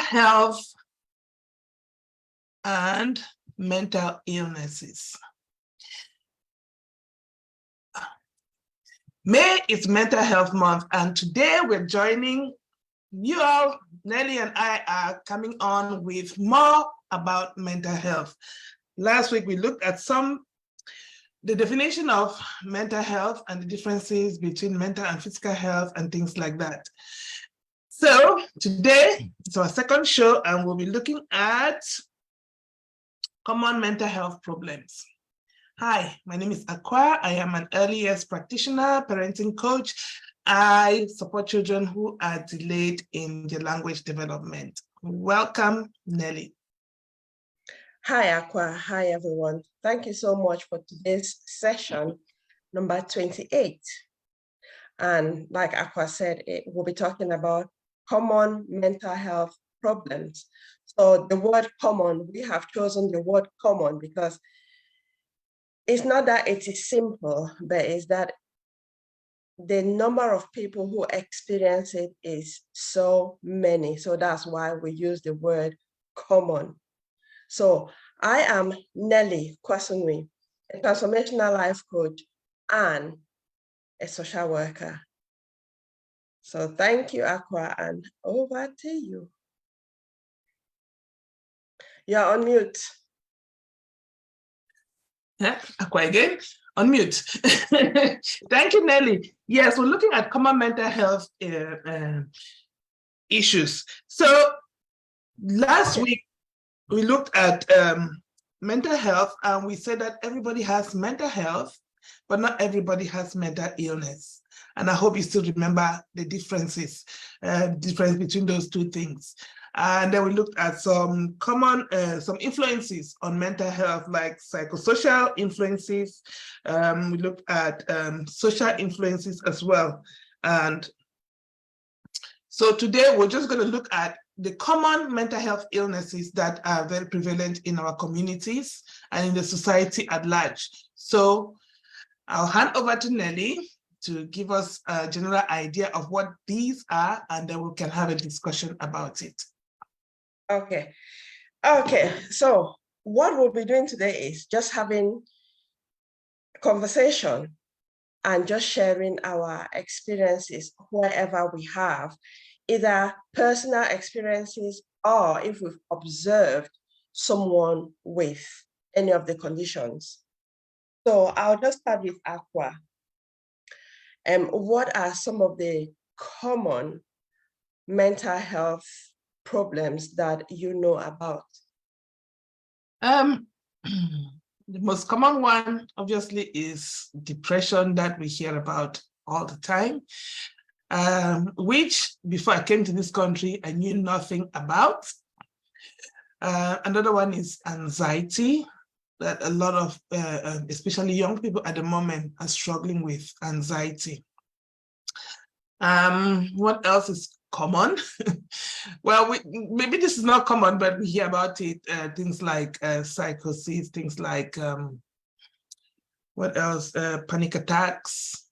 health and mental illnesses. May is Mental Health Month, and today we're joining you all. Nelly and I are coming on with more about mental health. Last week we looked at the definition of mental health and the differences between mental and physical health and things like that. So today it's our second show, and we'll be looking at common mental health problems. Hi, my name is Akwa. I am an early years practitioner, parenting coach. I support children who are delayed in their language development. Welcome, Nelly. Hi, Akwa. Hi, everyone. Thank you so much for today's session, number 28. And like Akwa said, we'll be talking about common mental health problems. So the word common, we have chosen the word common because it's not that it is simple, but it's that the number of people who experience it is so many. So that's why we use the word common. So I am Nelly Kwasunwi, a transformational life coach and a social worker. So thank you, Akwa, and over to you. You're on mute. Yeah, Akwa again, on mute. Thank you, Nelly. Yes, we're looking at common mental health issues. So last week, we looked at mental health, and we said that everybody has mental health, but not everybody has mental illness. And I hope you still remember the difference between those two things. And then we looked at some common, some influences on mental health, like psychosocial influences. We looked at social influences as well. And so today we're just going to look at the common mental health illnesses that are very prevalent in our communities and in the society at large. So I'll hand over to Nelly to give us a general idea of what these are, and then we can have a discussion about it. Okay. So what we'll be doing today is just having a conversation and just sharing our experiences wherever we have, either personal experiences or if we've observed someone with any of the conditions. So I'll just start with Akwa. What are some of the common mental health problems that you know about? The most common one, obviously, is depression that we hear about all the time, which before I came to this country, I knew nothing about. Another one is anxiety, that a lot of, especially young people at the moment, are struggling with anxiety. What else is common? Well, maybe this is not common, but we hear about it, things like psychosis, things like, what else? Panic attacks.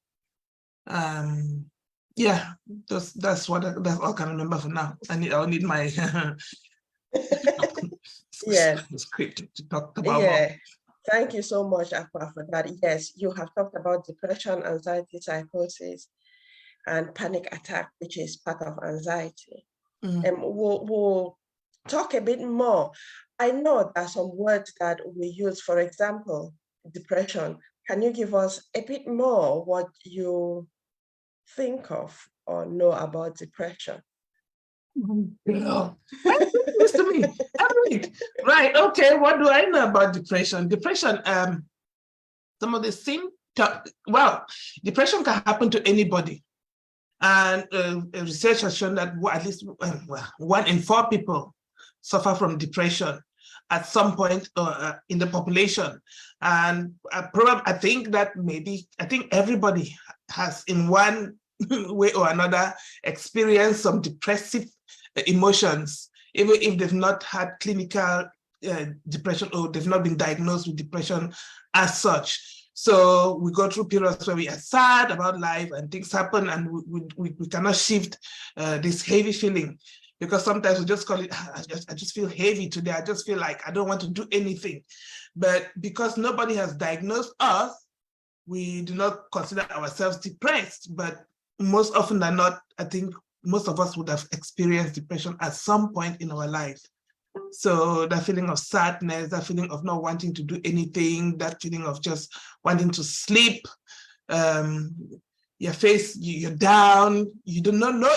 Yeah, that's all I can remember for now. I'll need my yeah. script to talk about. Yeah. Thank you so much, Akwa, for that. Yes, you have talked about depression, anxiety, psychosis, and panic attack, which is part of anxiety. And we'll talk a bit more. I know there are some words that we use, for example, depression. Can you give us a bit more what you think of or know about depression? Listen to me. Right, okay, what do I know about depression? Depression, some of the symptoms, well, depression can happen to anybody. And research has shown that at least 1 in 4 people suffer from depression at some point in the population. And I think everybody has, in one way or another, experienced some depressive emotions, even if they've not had clinical depression or they've not been diagnosed with depression as such. So we go through periods where we are sad about life and things happen, and we cannot shift this heavy feeling. because sometimes we just call it, I just feel heavy today. I just feel like I don't want to do anything. But because nobody has diagnosed us, we do not consider ourselves depressed. But most often than not, I think most of us would have experienced depression at some point in our life. So that feeling of sadness, that feeling of not wanting to do anything, that feeling of just wanting to sleep, your face, you're down, you do not know,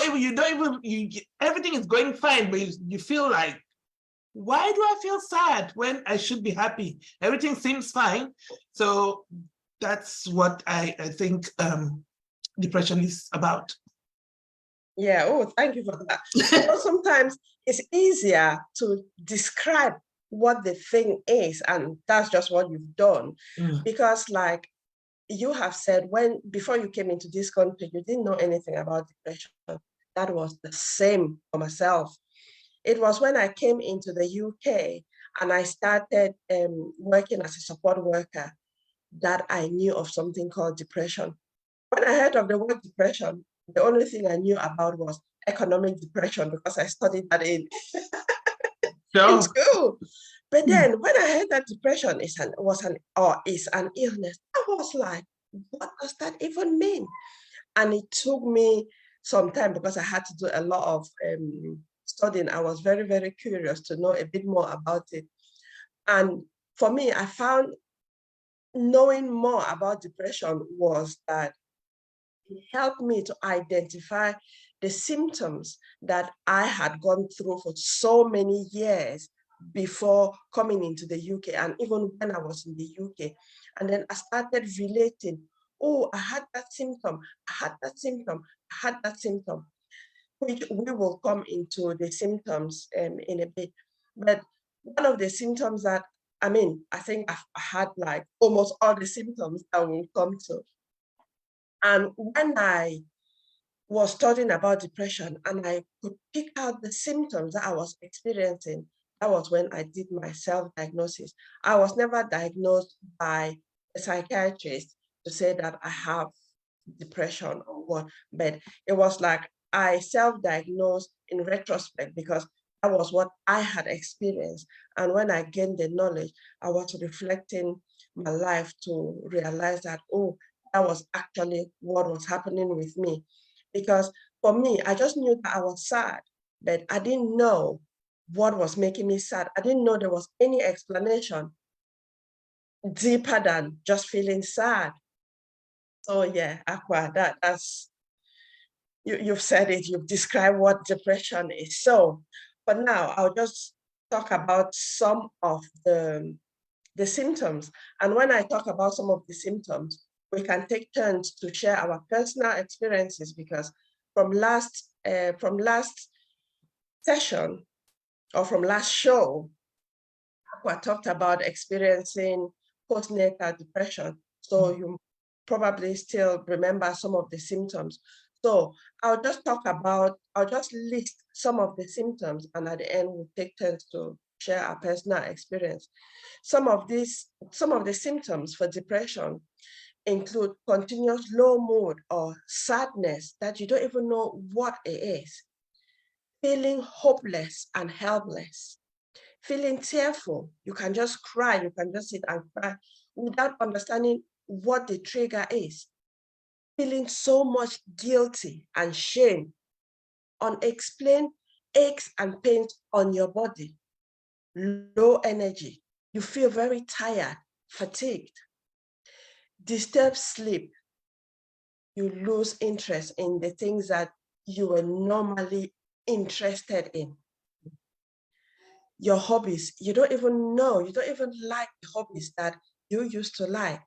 everything is going fine, but you feel like, why do I feel sad when I should be happy? Everything seems fine. So that's what I think depression is about. Yeah, oh, thank you for that. Sometimes it's easier to describe what the thing is, and that's just what you've done. Because like you have said, before you came into this country, you didn't know anything about depression. That was the same for myself. It was when I came into the UK and I started working as a support worker that I knew of something called depression. When I heard of the word depression, the only thing I knew about was economic depression because I studied that in school. But then when I heard that depression is an illness, I was like, what does that even mean? And it took me some time because I had to do a lot of studying. I was very, very curious to know a bit more about it. And for me, I found knowing more about depression was that it helped me to identify the symptoms that I had gone through for so many years before coming into the UK, and even when I was in the UK. And then I started relating, oh, I had that symptom, I had that symptom, I had that symptom, which we will come into the symptoms in a bit. But one of the symptoms that, I think I had like almost all the symptoms that we'll come to. And when I was studying about depression and I could pick out the symptoms that I was experiencing, that was when I did my self-diagnosis. I was never diagnosed by a psychiatrist to say that I have depression or what, but it was like I self-diagnosed in retrospect because that was what I had experienced. And when I gained the knowledge, I was reflecting my life to realize that, oh, that was actually what was happening with me. Because for me, I just knew that I was sad, but I didn't know what was making me sad. I didn't know there was any explanation deeper than just feeling sad. So yeah, Aqua, that's, you've said it, you've described what depression is. So for now, I'll just talk about some of the symptoms. And when I talk about some of the symptoms, we can take turns to share our personal experiences, because from last session or from last show, we talked about experiencing postnatal depression. So you probably still remember some of the symptoms. So I'll just list some of the symptoms, and at the end we'll take turns to share our personal experience. Some of the symptoms for depression include continuous low mood or sadness that you don't even know what it is, feeling hopeless and helpless, feeling tearful. You can just cry, you can just sit and cry without understanding what the trigger is, feeling so much guilty and shame, unexplained aches and pains on your body, low energy, you feel very tired, fatigued, disturbed sleep, you lose interest in the things that you were normally interested in. Your hobbies, you don't even like the hobbies that you used to like.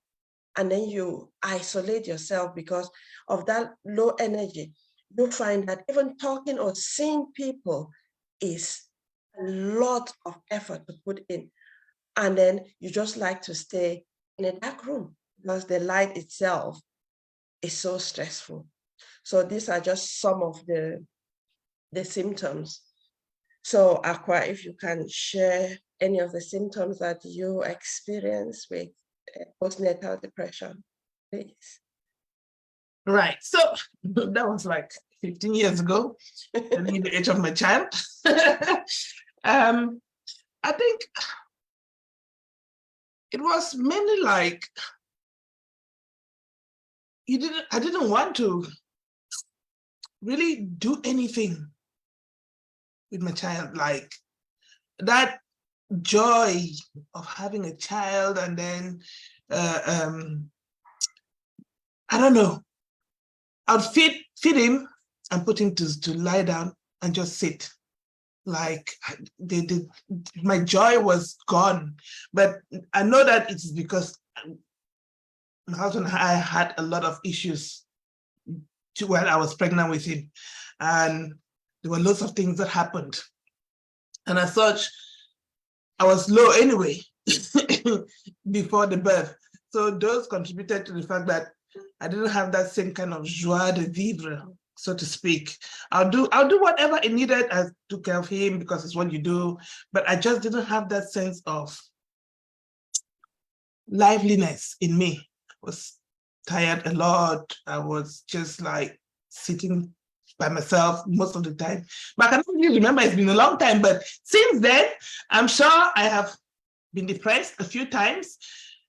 And then you isolate yourself because of that low energy. You find that even talking or seeing people is a lot of effort to put in. And then you just like to stay in a dark room because the light itself is so stressful. So these are just some of the symptoms. So Aqua, if you can share any of the symptoms that you experience with postnatal depression, please. Right. So that was like 15 years ago, in the age of my child. I think it was mainly like I didn't want to really do anything with my child, like that joy of having a child, and then I don't know, I'd feed him and put him to lie down and just sit. Like my joy was gone. But I know that it's because my husband and I had a lot of issues while I was pregnant with him, and there were lots of things that happened. And as such, I was low anyway before the birth. So those contributed to the fact that I didn't have that same kind of joie de vivre, so to speak. I'll do whatever it needed. I took care of him because it's what you do, but I just didn't have that sense of liveliness in me. I was tired a lot. I was just like sitting by myself most of the time. But I can't really remember, it's been a long time, but since then, I'm sure I have been depressed a few times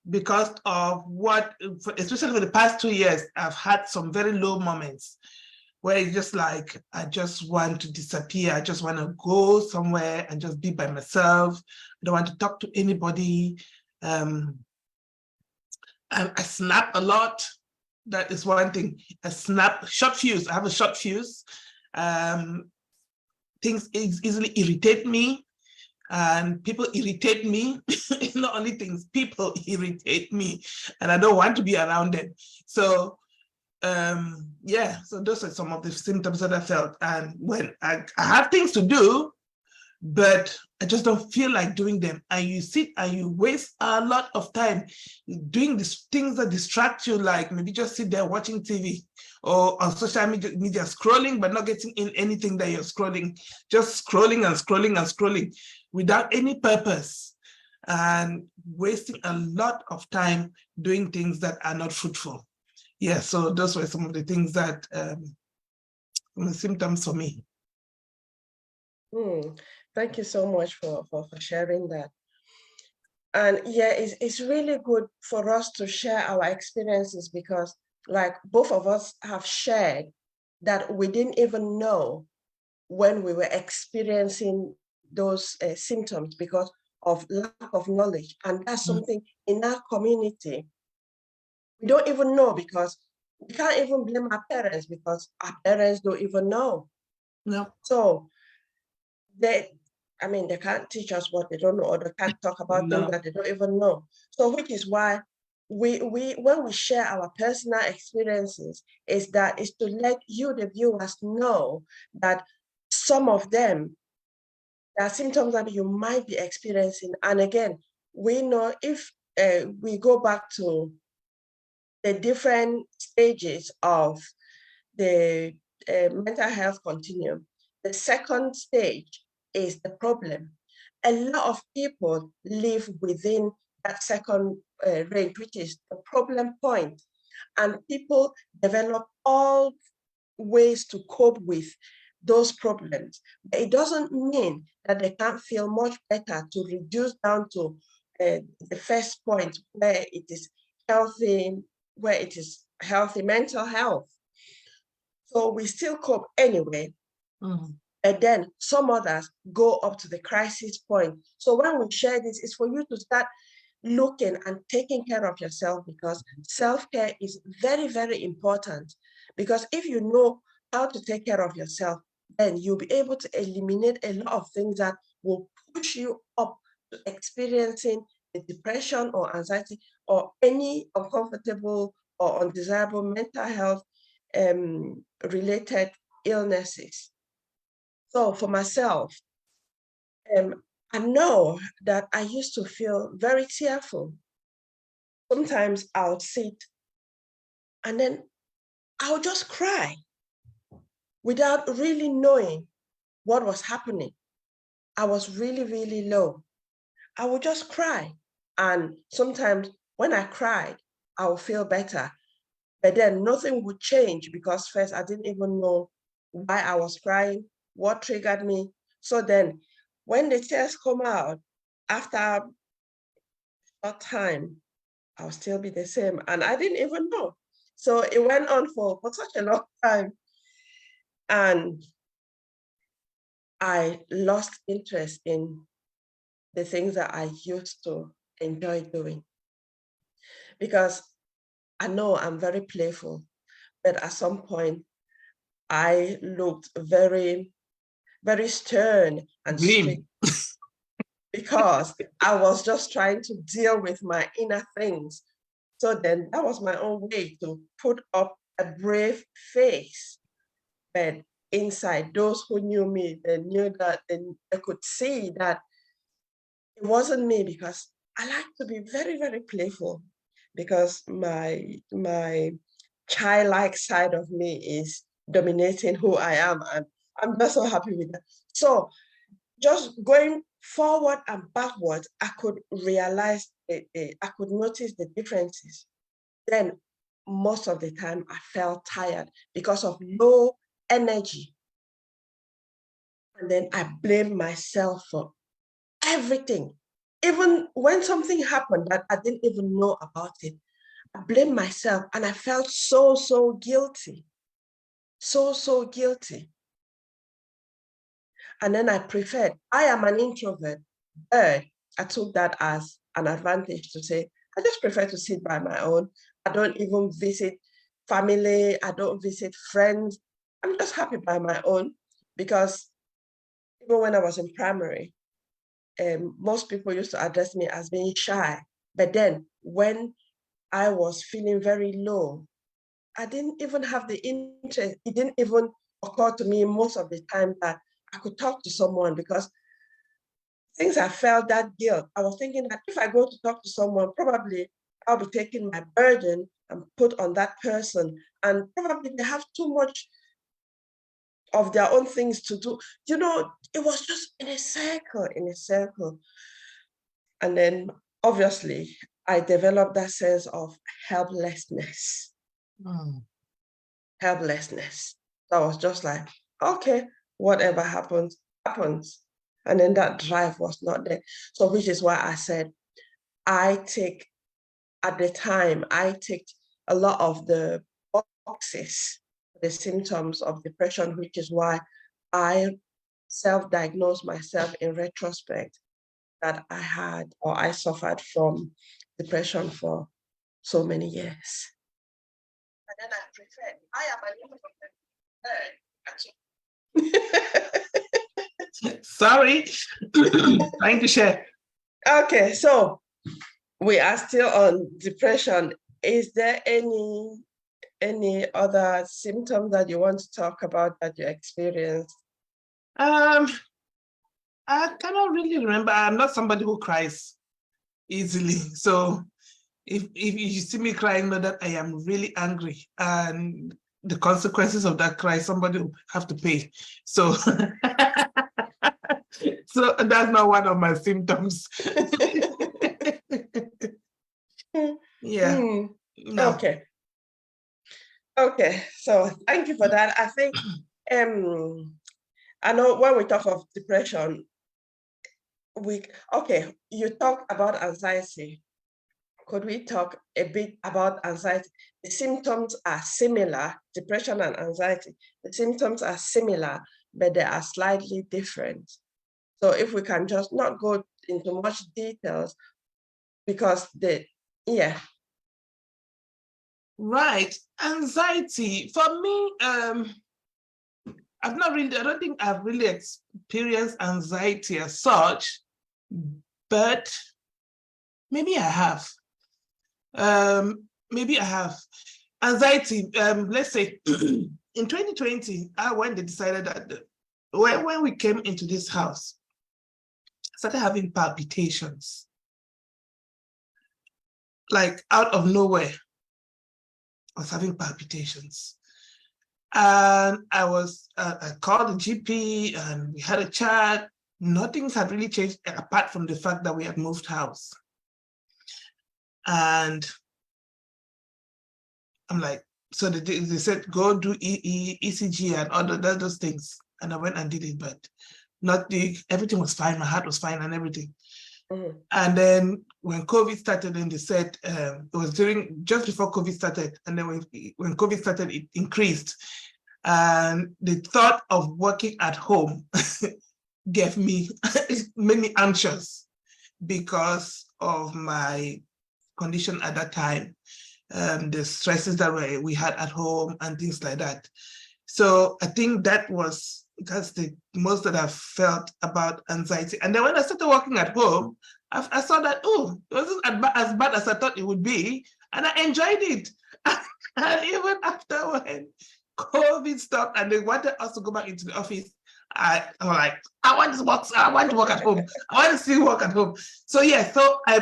because of what, especially for the past 2 years, I've had some very low moments where it's just like, I just want to disappear. I just want to go somewhere and just be by myself. I don't want to talk to anybody. I snap a lot. That is one thing. I snap, short fuse. I have a short fuse. Things easily irritate me, and people irritate me. Not only things, people irritate me, and I don't want to be around them. So yeah, so those are some of the symptoms that I felt. And when I have things to do, but I just don't feel like doing them. And you sit and you waste a lot of time doing these things that distract you, like maybe just sit there watching TV or on social media scrolling, but not getting in anything that you're scrolling, just scrolling and scrolling and scrolling without any purpose, and wasting a lot of time doing things that are not fruitful. Yeah, so those were some of the things that symptoms for me. Thank you so much for sharing that. And yeah, it's really good for us to share our experiences, because like both of us have shared that we didn't even know when we were experiencing those symptoms because of lack of knowledge. And that's something in our community we don't even know, because we can't even blame our parents because our parents don't even know. No. So they can't teach us what they don't know, or they can't talk about things that they don't even know. So which is why we when we share our personal experiences, is to let you, the viewers, know that some of them, there are symptoms that you might be experiencing. And again, we know if we go back to the different stages of the mental health continuum, the second stage is the problem. A lot of people live within that second range, which is the problem point. And people develop all ways to cope with those problems. But it doesn't mean that they can't feel much better to reduce down to the first point, where it is healthy, mental health. So we still cope anyway. And then some others go up to the crisis point. So when we share this, it's for you to start looking and taking care of yourself, because self-care is very, very important. Because if you know how to take care of yourself, then you'll be able to eliminate a lot of things that will push you up to experiencing the depression or anxiety or any uncomfortable or undesirable mental health related illnesses. So for myself, I know that I used to feel very tearful. Sometimes I'll sit and then I'll just cry without really knowing what was happening. I was really, really low. I would just cry. And sometimes when I cried, I would feel better. But then nothing would change, because first I didn't even know why I was crying, what triggered me. So then when the tears come out, after a short time, I'll still be the same. And I didn't even know. So it went on for such a long time. And I lost interest in the things that I used to enjoy doing. Because I know I'm very playful, but at some point I looked very, very stern and strict because I was just trying to deal with my inner things. So then that was my own way to put up a brave face. But inside, those who knew me, they knew that they could see that it wasn't me, because I like to be very, very playful, because my childlike side of me is dominating who I am, and I'm just so happy with that. So just going forward and backwards, I could realize I could notice the differences. Then most of the time I felt tired because of low energy. And then I blamed myself for everything. Even when something happened that I didn't even know about it, I blamed myself, and I felt so, so guilty. So, so guilty. And then I am an introvert, but I took that as an advantage to say, I just prefer to sit by my own. I don't even visit family. I don't visit friends. I'm just happy by my own, because even when I was in primary, most people used to address me as being shy. But then when I was feeling very low, I didn't even have the interest. It didn't even occur to me most of the time that I could talk to someone, because since I felt that guilt, I was thinking that if I go to talk to someone, probably I'll be taking my burden and put on that person. And probably they have too much of their own things to do. You know, it was just in a circle, in a circle. And then obviously I developed that sense of helplessness. Helplessness. So I was just like, okay, whatever happens, happens. And then that drive was not there. So which is why I said, at the time, I ticked a lot of the boxes, the symptoms of depression, which is why I self-diagnosed myself in retrospect that I suffered from depression for so many years. And then I preferred, I am an Sorry, trying to share. Okay, so we are still on depression. Is there any other symptoms that you want to talk about that you experienced? I cannot really remember. I'm not somebody who cries easily. So if you see me crying, know that I am really angry, and the consequences of that cry, somebody will have to pay. So so that's not one of my symptoms. Yeah. No. Okay. Okay. So thank you for that. I think I know when we talk of depression, you talked about anxiety. Could we talk a bit about anxiety? The symptoms are similar, depression and anxiety. The symptoms are similar, but they are slightly different. So if we can just not go into much details, because yeah. Right. Anxiety. For me, I don't think I've really experienced anxiety as such, but maybe I have. Maybe I have. Anxiety, let's say in 2020, when they decided that when we came into this house, I started having palpitations. Like out of nowhere, I was having palpitations. And I called the GP and we had a chat. Nothing had really changed apart from the fact that we had moved house. And I'm like, So they said, go do ECG and all those things. And I went and did it, but everything was fine. My heart was fine and everything. Mhm. And then when COVID started, and they said it was just before COVID started. And then when COVID started, it increased. And the thought of working at home made me anxious because of my condition at that time, the stresses that we had at home and things like that. So I think that's the most that I've felt about anxiety. And then when I started working at home, I saw that, oh, it wasn't as bad as I thought it would be. And I enjoyed it. And even after when COVID stopped and they wanted us to go back into the office, I was like, I want to work at home. I want to still work at home. So yeah, so I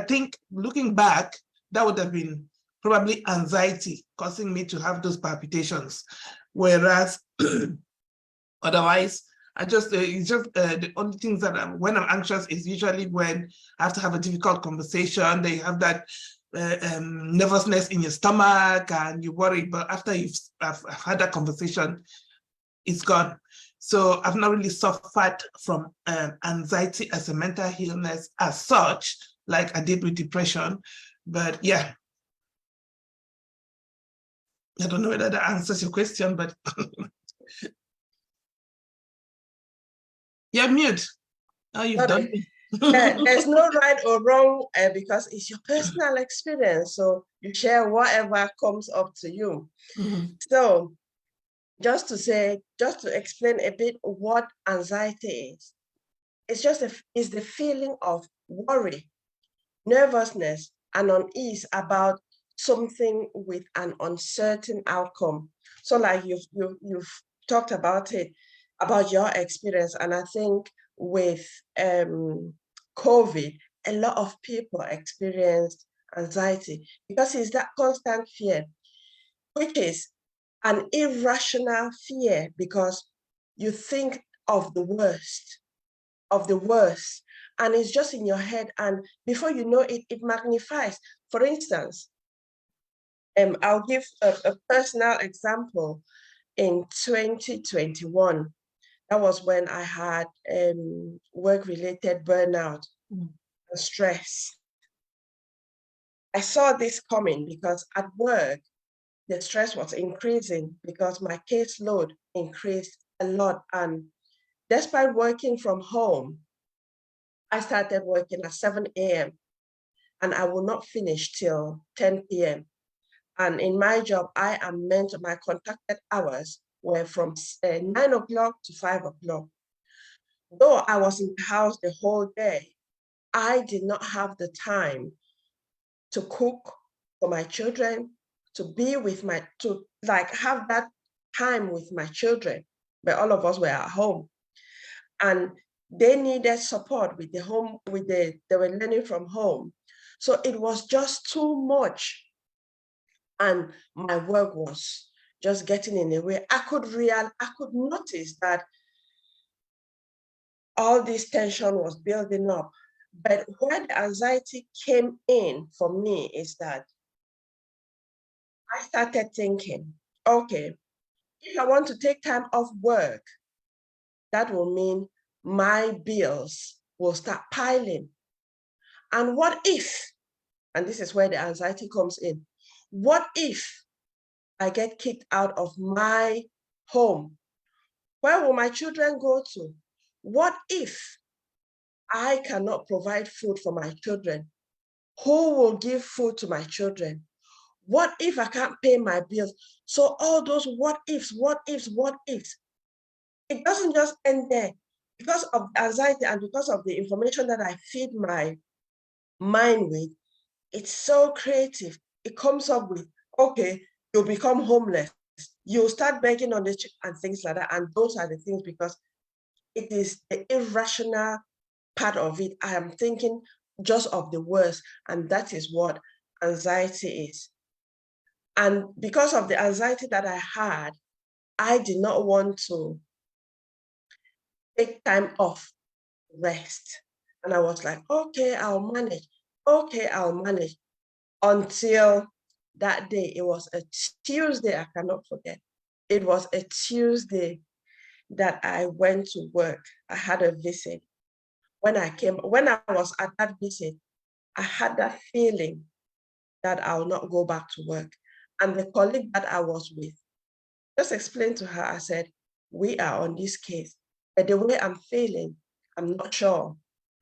think looking back, that would have been probably anxiety causing me to have those palpitations. Whereas otherwise, it's just the only things that when I'm anxious is usually when I have to have a difficult conversation. They have that nervousness in your stomach and you worry, but after I've had that conversation, it's gone. So I've not really suffered from anxiety as a mental illness as such, like I did with depression. But yeah, I don't know whether that answers your question, but yeah, mute. Oh, you've done it. There's no right or wrong because it's your personal experience. So you share whatever comes up to you. Mhm. So just to explain a bit what anxiety is, it's the feeling of worry, nervousness, and unease about something with an uncertain outcome. So like you've talked about it, about your experience, and I think with COVID, a lot of people experienced anxiety because it's that constant fear, which is an irrational fear because you think of the worst, and it's just in your head, and before you know it, it magnifies. For instance, I'll give a personal example. In 2021, that was when I had work-related burnout and stress. I saw this coming because at work, the stress was increasing because my caseload increased a lot. And despite working from home, I started working at 7 a.m. and I will not finish till 10 p.m. And in my job, my contracted hours were from 9 o'clock to 5 o'clock. Though I was in the house the whole day, I did not have the time to cook for my children, to like have that time with my children, but all of us were at home. And they needed support with they were learning from home. So it was just too much. And my work was just getting in the way. I could notice that all this tension was building up. But where the anxiety came in for me is that I started thinking, okay, if I want to take time off work, that will mean my bills will start piling. And what if, and this is where the anxiety comes in, what if I get kicked out of my home? Where will my children go to? What if I cannot provide food for my children? Who will give food to my children? What if I can't pay my bills? So all those what ifs, it doesn't just end there. Because of anxiety and because of the information that I feed my mind with, it's so creative. It comes up with, okay, you'll become homeless. You'll start begging on the street and things like that. And those are the things, because it is the irrational part of it. I am thinking just of the worst, and that is what anxiety is. And because of the anxiety that I had, I did not want to take time off, rest. And I was like, okay, I'll manage. Okay, I'll manage, until that day, it was a Tuesday, I cannot forget. It was a Tuesday that I went to work. I had a visit. When I was at that visit, I had that feeling that I'll not go back to work. And the colleague that I was with just explained to her, I said, we are on this case, but the way I'm feeling, I'm not sure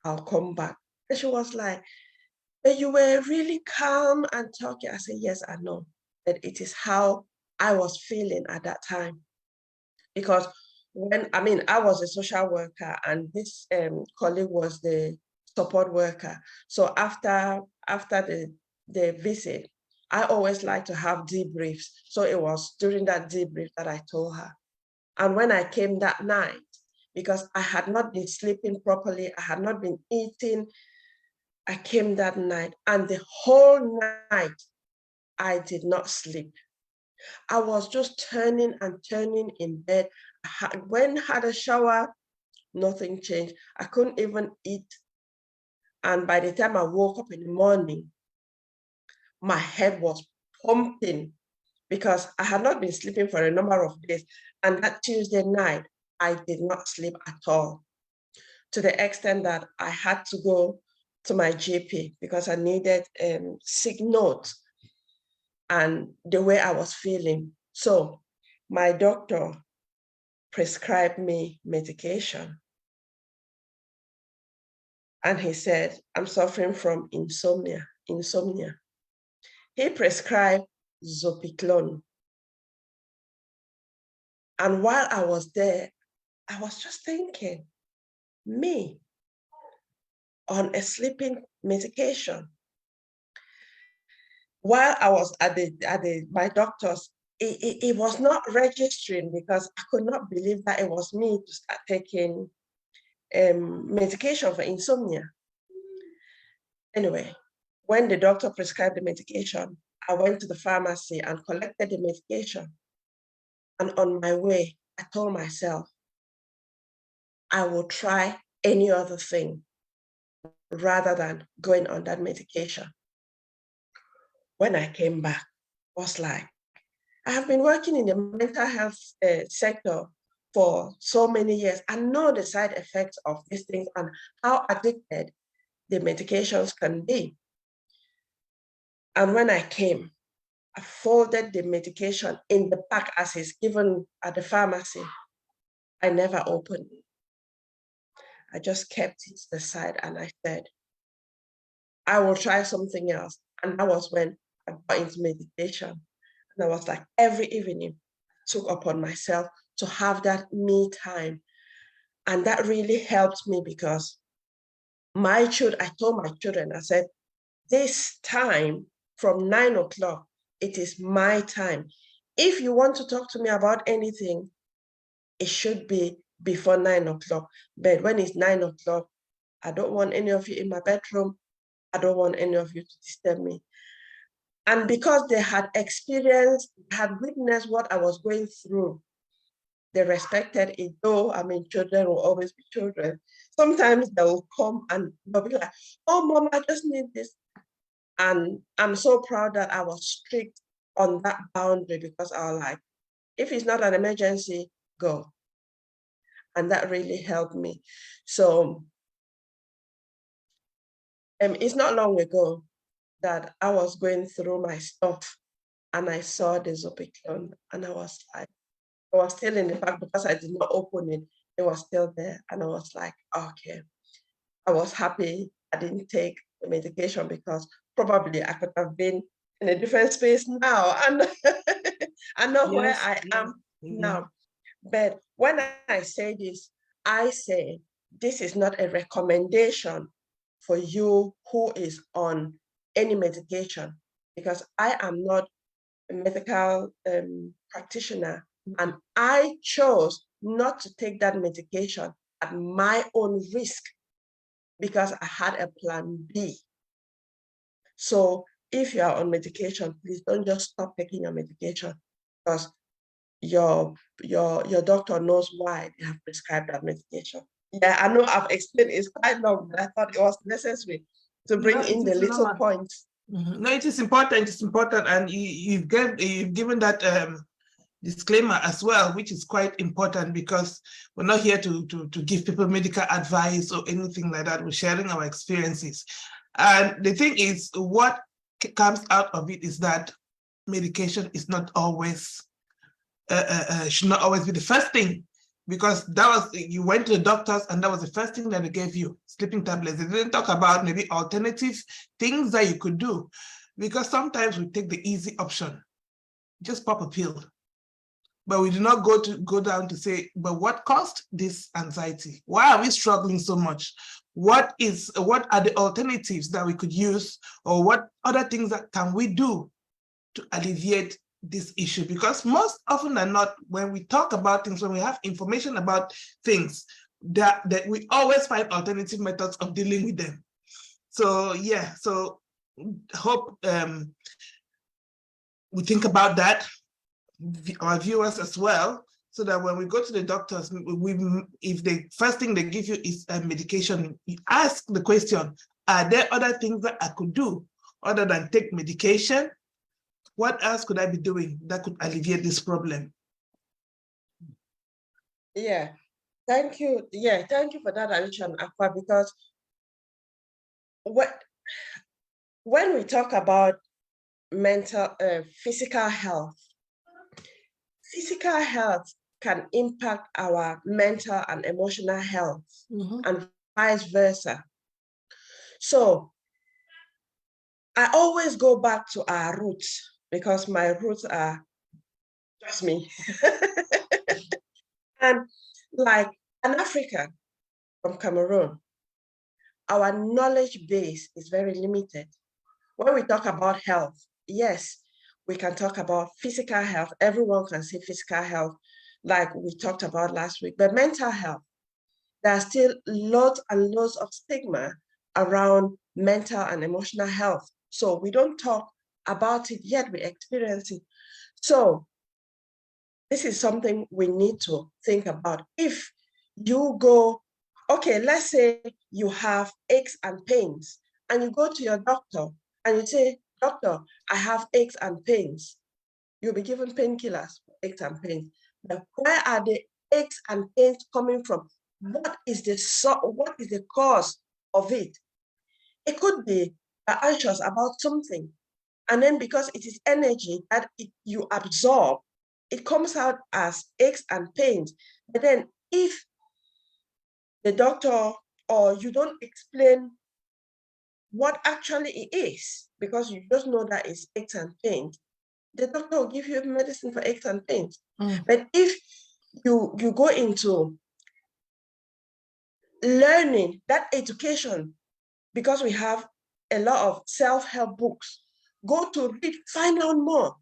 I'll come back. And she was like, but you were really calm and talking. I said, yes, I know, but it is how I was feeling at that time. Because I was a social worker and this colleague was the support worker. So after the visit, I always like to have debriefs. So it was during that debrief that I told her. And when I came that night, because I had not been sleeping properly, I had not been eating, I came that night and the whole night I did not sleep. I was just turning and turning in bed. When I had a shower, nothing changed. I couldn't even eat. And by the time I woke up in the morning, my head was pumping because I had not been sleeping for a number of days. And that Tuesday night, I did not sleep at all, to the extent that I had to go to my GP because I needed sick notes and the way I was feeling. So my doctor prescribed me medication. And he said, I'm suffering from insomnia. He prescribed Zopiclone. And while I was there, I was just thinking, me on a sleeping medication. While I was at my doctor's, it was not registering because I could not believe that it was me to start taking medication for insomnia. Anyway, when the doctor prescribed the medication, I went to the pharmacy and collected the medication. And on my way, I told myself, I will try any other thing rather than going on that medication. When I came back, I was like, I have been working in the mental health sector for so many years. I know the side effects of these things and how addicted the medications can be. And when I came, I folded the medication in the pack as it's given at the pharmacy. I never opened it. I just kept it to the side and I said, I will try something else. And that was when I got into meditation. And I was like, every evening, I took upon myself to have that me time. And that really helped me because I told my children, I said, this time from 9 o'clock, it is my time. If you want to talk to me about anything, it should be before 9 o'clock. But when it's 9 o'clock, I don't want any of you in my bedroom. I don't want any of you to disturb me. And because they had experienced, had witnessed what I was going through, they respected it, though, children will always be children. Sometimes they will come and they'll be like, oh, Mom, I just need this. And I'm so proud that I was strict on that boundary because I was like, if it's not an emergency, go. And that really helped me. So it's not long ago that I was going through my stuff and I saw the Zopiclone and I was like, I was still in the bag because I did not open it. It was still there. And I was like, okay. I was happy I didn't take the medication because probably I could have been in a different space now. And I know where I am now. But when I say this, I say this is not a recommendation for you who is on any medication, because I am not a medical practitioner, and I chose not to take that medication at my own risk because I had a plan B. So if you are on medication, please don't just stop taking your medication because your doctor knows why they have prescribed that medication. Yeah, I know I've explained it's quite long, but I thought it was necessary to bring in the little points. No, it is important. It's important, and you've given that disclaimer as well, which is quite important because we're not here to give people medical advice or anything like that. We're sharing our experiences, and the thing is, what comes out of it is that medication is not always should not always be the first thing, because that was, you went to the doctors and that was the first thing that they gave you, sleeping tablets. They didn't talk about maybe alternative things that you could do, because sometimes we take the easy option, just pop a pill, but we do not go down to say, but what caused this anxiety? Why are we struggling so much? What are the alternatives that we could use, or what other things that can we do to alleviate this issue? Because most often than not, when we talk about things, when we have information about things, that we always find alternative methods of dealing with them. So yeah, so hope we think about that, our viewers as well, so that when we go to the doctors, if the first thing they give you is a medication, you ask the question, are there other things that I could do other than take medication? What else could I be doing that could alleviate this problem? Yeah, thank you. Yeah, thank you for that addition, Aqua, because when we talk about physical health can impact our mental and emotional health, and vice versa. So I always go back to our roots, because my roots are just me. And like an African from Cameroon, our knowledge base is very limited. When we talk about health, yes, we can talk about physical health. Everyone can say physical health, like we talked about last week. But mental health, there are still lots and lots of stigma around mental and emotional health. So we don't talk about it yet, we experience it. So this is something we need to think about. If you go, okay, let's say you have aches and pains, and you go to your doctor and you say, doctor, I have aches and pains. You'll be given painkillers for aches and pains. But where are the aches and pains coming from? What is the cause of it? It could be anxious about something, and then because it is energy that you absorb, it comes out as aches and pains. But then if the doctor or you don't explain what actually it is, because you just know that it's aches and pains, the doctor will give you medicine for aches and pains. But if you go into learning, that education, because we have a lot of self-help books, go to read, find out more.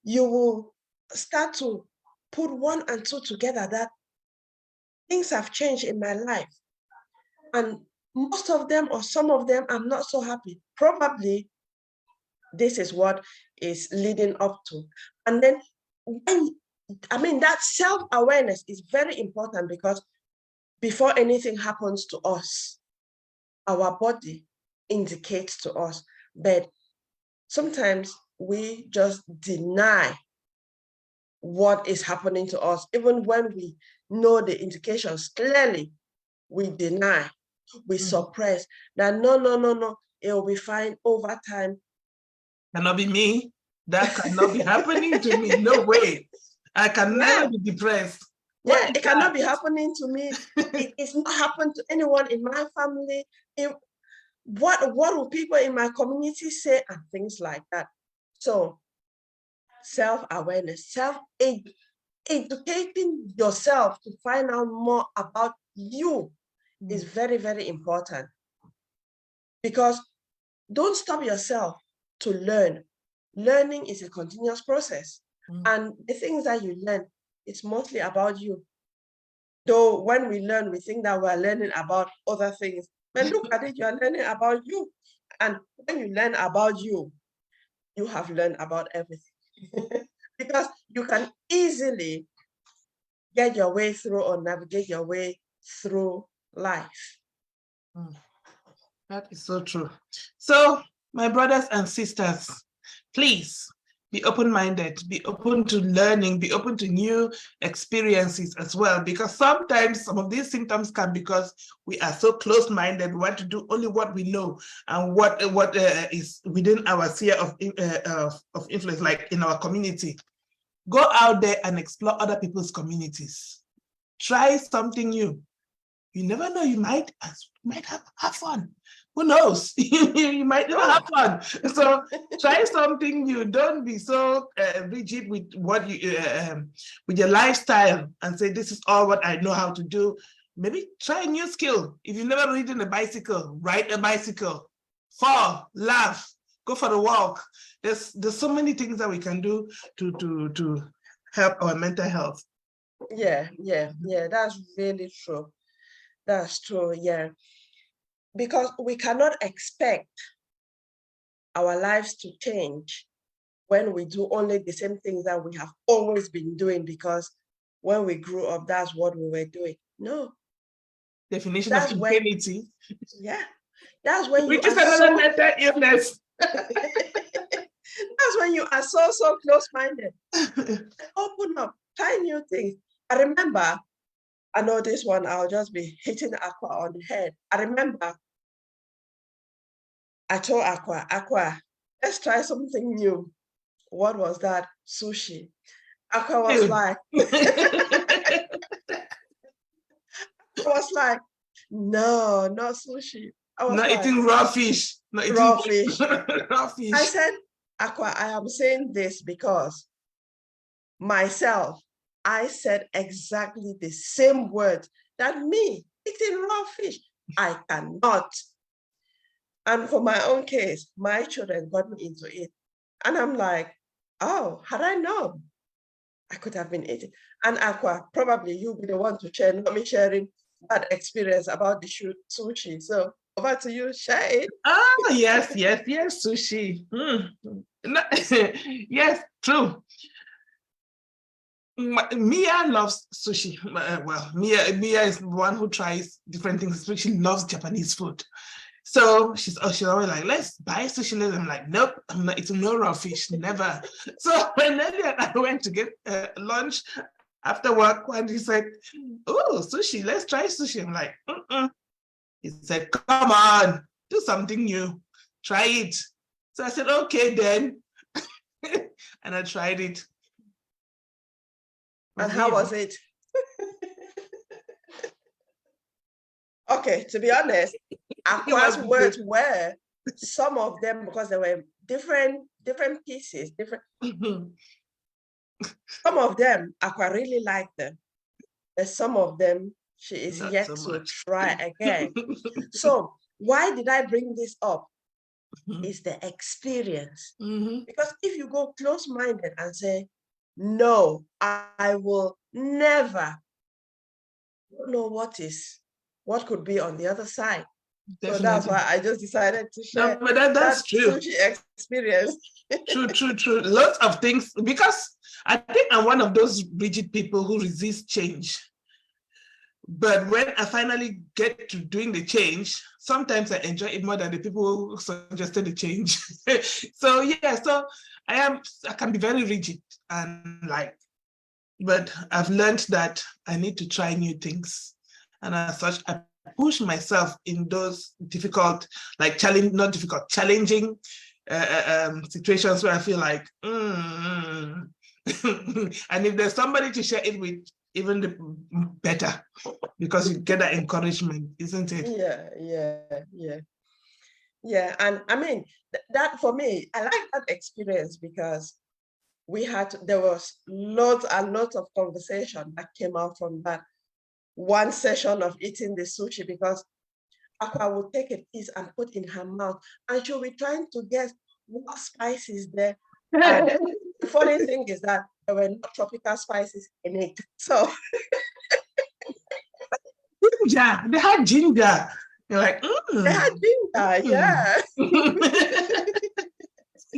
You will start to put one and two together, that things have changed in my life. And most of them, or some of them, I'm not so happy. Probably this is what is leading up to. And then that self-awareness is very important, because before anything happens to us, our body indicates to us. But sometimes we just deny what is happening to us. Even when we know the indications clearly, we deny, we suppress. That no, it will be fine over time. Cannot be me. That cannot be happening to me. No way. I can never be depressed. It cannot be happening to me. It's not happened to anyone in my family. What will people in my community say, and things like that. So self-awareness, educating yourself to find out more about you is very, very important. Because don't stop yourself to learn. Learning is a continuous process. And the things that you learn, it's mostly about you. Though when we learn, we think that we're learning about other things. But look at it, you're learning about you. And when you learn about you, you have learned about everything. Because you can easily get your way through or navigate your way through life. That is so true. So My brothers and sisters, please be open-minded, be open to learning, be open to new experiences as well, because sometimes some of these symptoms come because we are so close-minded, we want to do only what we know and what is within our sphere of influence, like in our community. Go out there and explore other people's communities. Try something new. You never know, you might have fun. Who knows? You might never have fun. So try something new. Don't be so rigid with what you with your lifestyle and say, this is all what I know how to do. Maybe try a new skill. If you've never ridden a bicycle, ride a bicycle. Fall, laugh, go for a walk. There's so many things that we can do to help our mental health. Yeah, that's really true. That's true, yeah. Because we cannot expect our lives to change when we do only the same things that we have always been doing, because when we grew up, that's what we were doing. No. Definition of insanity. Yeah. That's when you Which is are another mental illness. That's when you are so close-minded. Open up, try new things. I remember, I know this one, I'll just be hitting Aqua on the head. I remember I told Aqua, let's try something new. What was that? Sushi. Aqua was like, no, not sushi. I was not like, eating raw fish. Not eating raw fish. raw fish. I said, Aqua, I am saying this because myself, I said exactly the same words that me eating raw fish. I cannot. And for my own case, my children got me into it. And I'm like, oh, had I known, I could have been eating. And Aqua, probably you'll be the one to share, not me sharing that experience about the sushi. So over to you, share it. Oh, yes, sushi. Yes, true. Mia loves sushi. Well, Mia is the one who tries different things. She loves Japanese food. So she's always like, let's buy sushi. I'm like, nope, I'm not eating no raw fish, never. So when Nelly and I went to get lunch after work, when he said, oh, sushi, let's try sushi. I'm like, He said, come on, do something new, try it. So I said, okay then. And I tried it. And how was it? Okay, to be honest, Aqua's words were, some of them, because there were different pieces, some of them, Aqua really liked them. But some of them, she is Not yet so to try again. So why did I bring this up? Is the experience. Because if you go close-minded and say, no, I will never know what could be on the other side. Definitely. So that's why I just decided to share that's true. Sushi experience. True. Lots of things, because I think I'm one of those rigid people who resist change. But when I finally get to doing the change, sometimes I enjoy it more than the people who suggested the change. So yeah, so I can be very rigid and but I've learned that I need to try new things. And as such, I push myself in those difficult, challenging situations where I feel like, and if there's somebody to share it with, even better, because you get that encouragement, isn't it? Yeah. And I mean, that for me, I like that experience because there was lots and lots of conversation that came out from that one session of eating the sushi, because Aqua would take a piece and put in her mouth, and she'll be trying to guess what spice is there. And the funny thing is that there were no tropical spices in it. So ginger, they had ginger. You're like, They had ginger, yeah.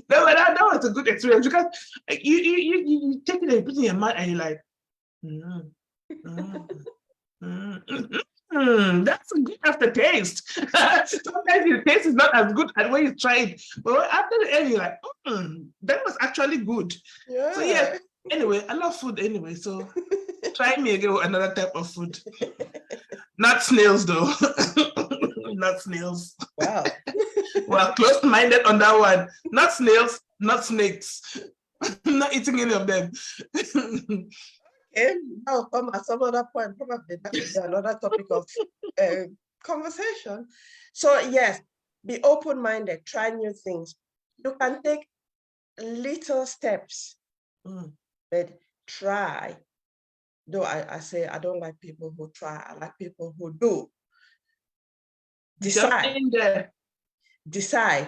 No, that was a good experience, because you take it and put it in your mouth and you're like, That's a good aftertaste. Sometimes the taste is not as good as when you try it, but after the end, you're like, that was actually good. Yeah. So yeah, anyway, I love food anyway, so try me again with another type of food. Not snails though. Not snails. Wow. Well, close-minded on that one. Not snails, not snakes. Not eating any of them. And now come at some other point, probably that could be another topic of conversation. So yes, be open-minded, try new things. You can take little steps, but try. Though I say I don't like people who try, I like people who do. Decide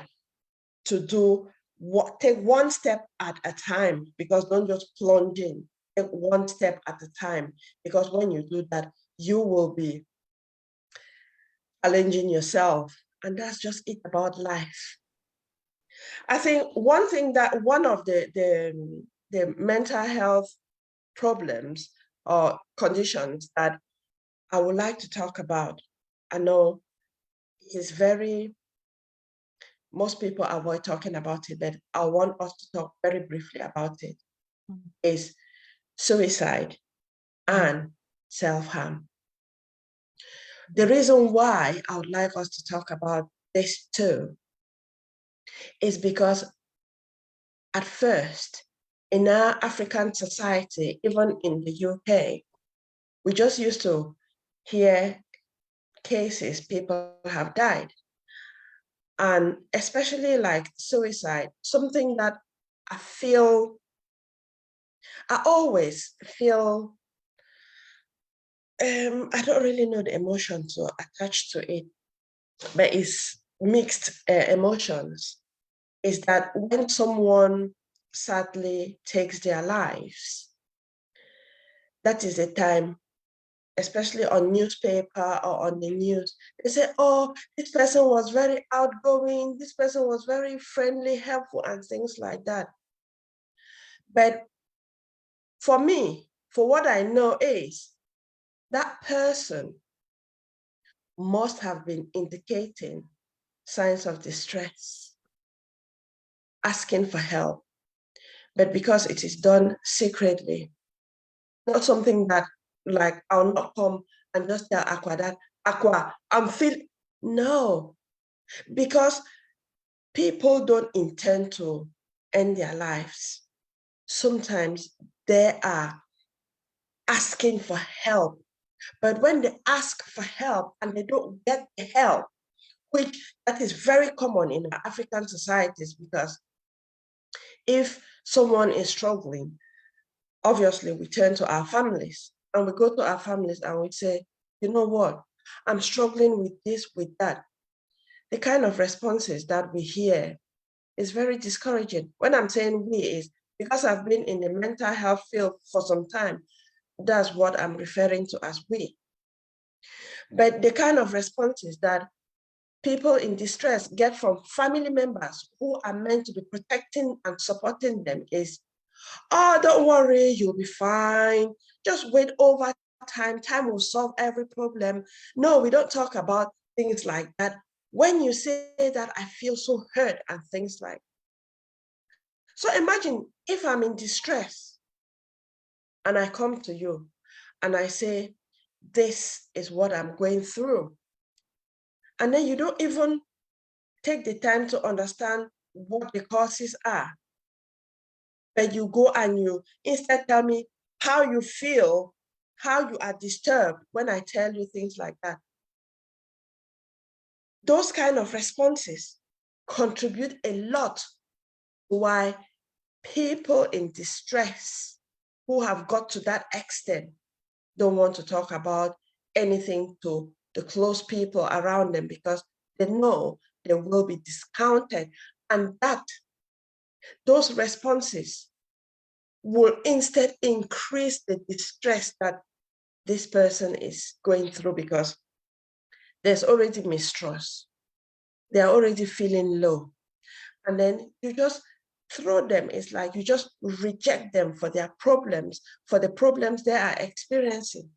to do what, take one step at a time, because don't just plunge in. Take one step at a time, because when you do that, you will be challenging yourself, and that's just it about life. I think one of the mental health problems or conditions that I would like to talk about, I know is most people avoid talking about it, but I want us to talk very briefly about it, is suicide and self-harm. The reason why I would like us to talk about this too is because at first, in our African society, even in the UK, we just used to hear cases, people have died. And especially like suicide, something that I always feel, I don't really know the emotion to attach to it, but it's mixed emotions, is that when someone sadly takes their lives, that is a time, especially on newspaper or on the news, they say, oh, this person was very outgoing, this person was very friendly, helpful, and things like that. But for me, for what I know is, that person must have been indicating signs of distress, asking for help. But because it is done secretly, not something that, like, I'll not come and just tell Aqua that, Aqua, I'm feeling, no, because people don't intend to end their lives. Sometimes they are asking for help, but when they ask for help and they don't get the help, which that is very common in our African societies, because if someone is struggling, obviously we turn to our families, and we go to our families and we say, you know what, I'm struggling with this, with that. The kind of responses that we hear is very discouraging. When I'm saying we, is because I've been in the mental health field for some time, that's what I'm referring to as we. But the kind of responses that people in distress get from family members who are meant to be protecting and supporting them is, oh, don't worry, you'll be fine. Just wait, over time, time will solve every problem. No, we don't talk about things like that. When you say that, I feel so hurt and things like. So imagine if I'm in distress and I come to you and I say, this is what I'm going through. And then you don't even take the time to understand what the causes are. But you go and you instead tell me how you feel, how you are disturbed when I tell you things like that. Those kind of responses contribute a lot to why people in distress who have got to that extent don't want to talk about anything to the close people around them, because they know they will be discounted, and that those responses will instead increase the distress that this person is going through, because there's already mistrust. They're already feeling low. And then you just throw them. It's like you just reject them for their problems, for the problems they are experiencing.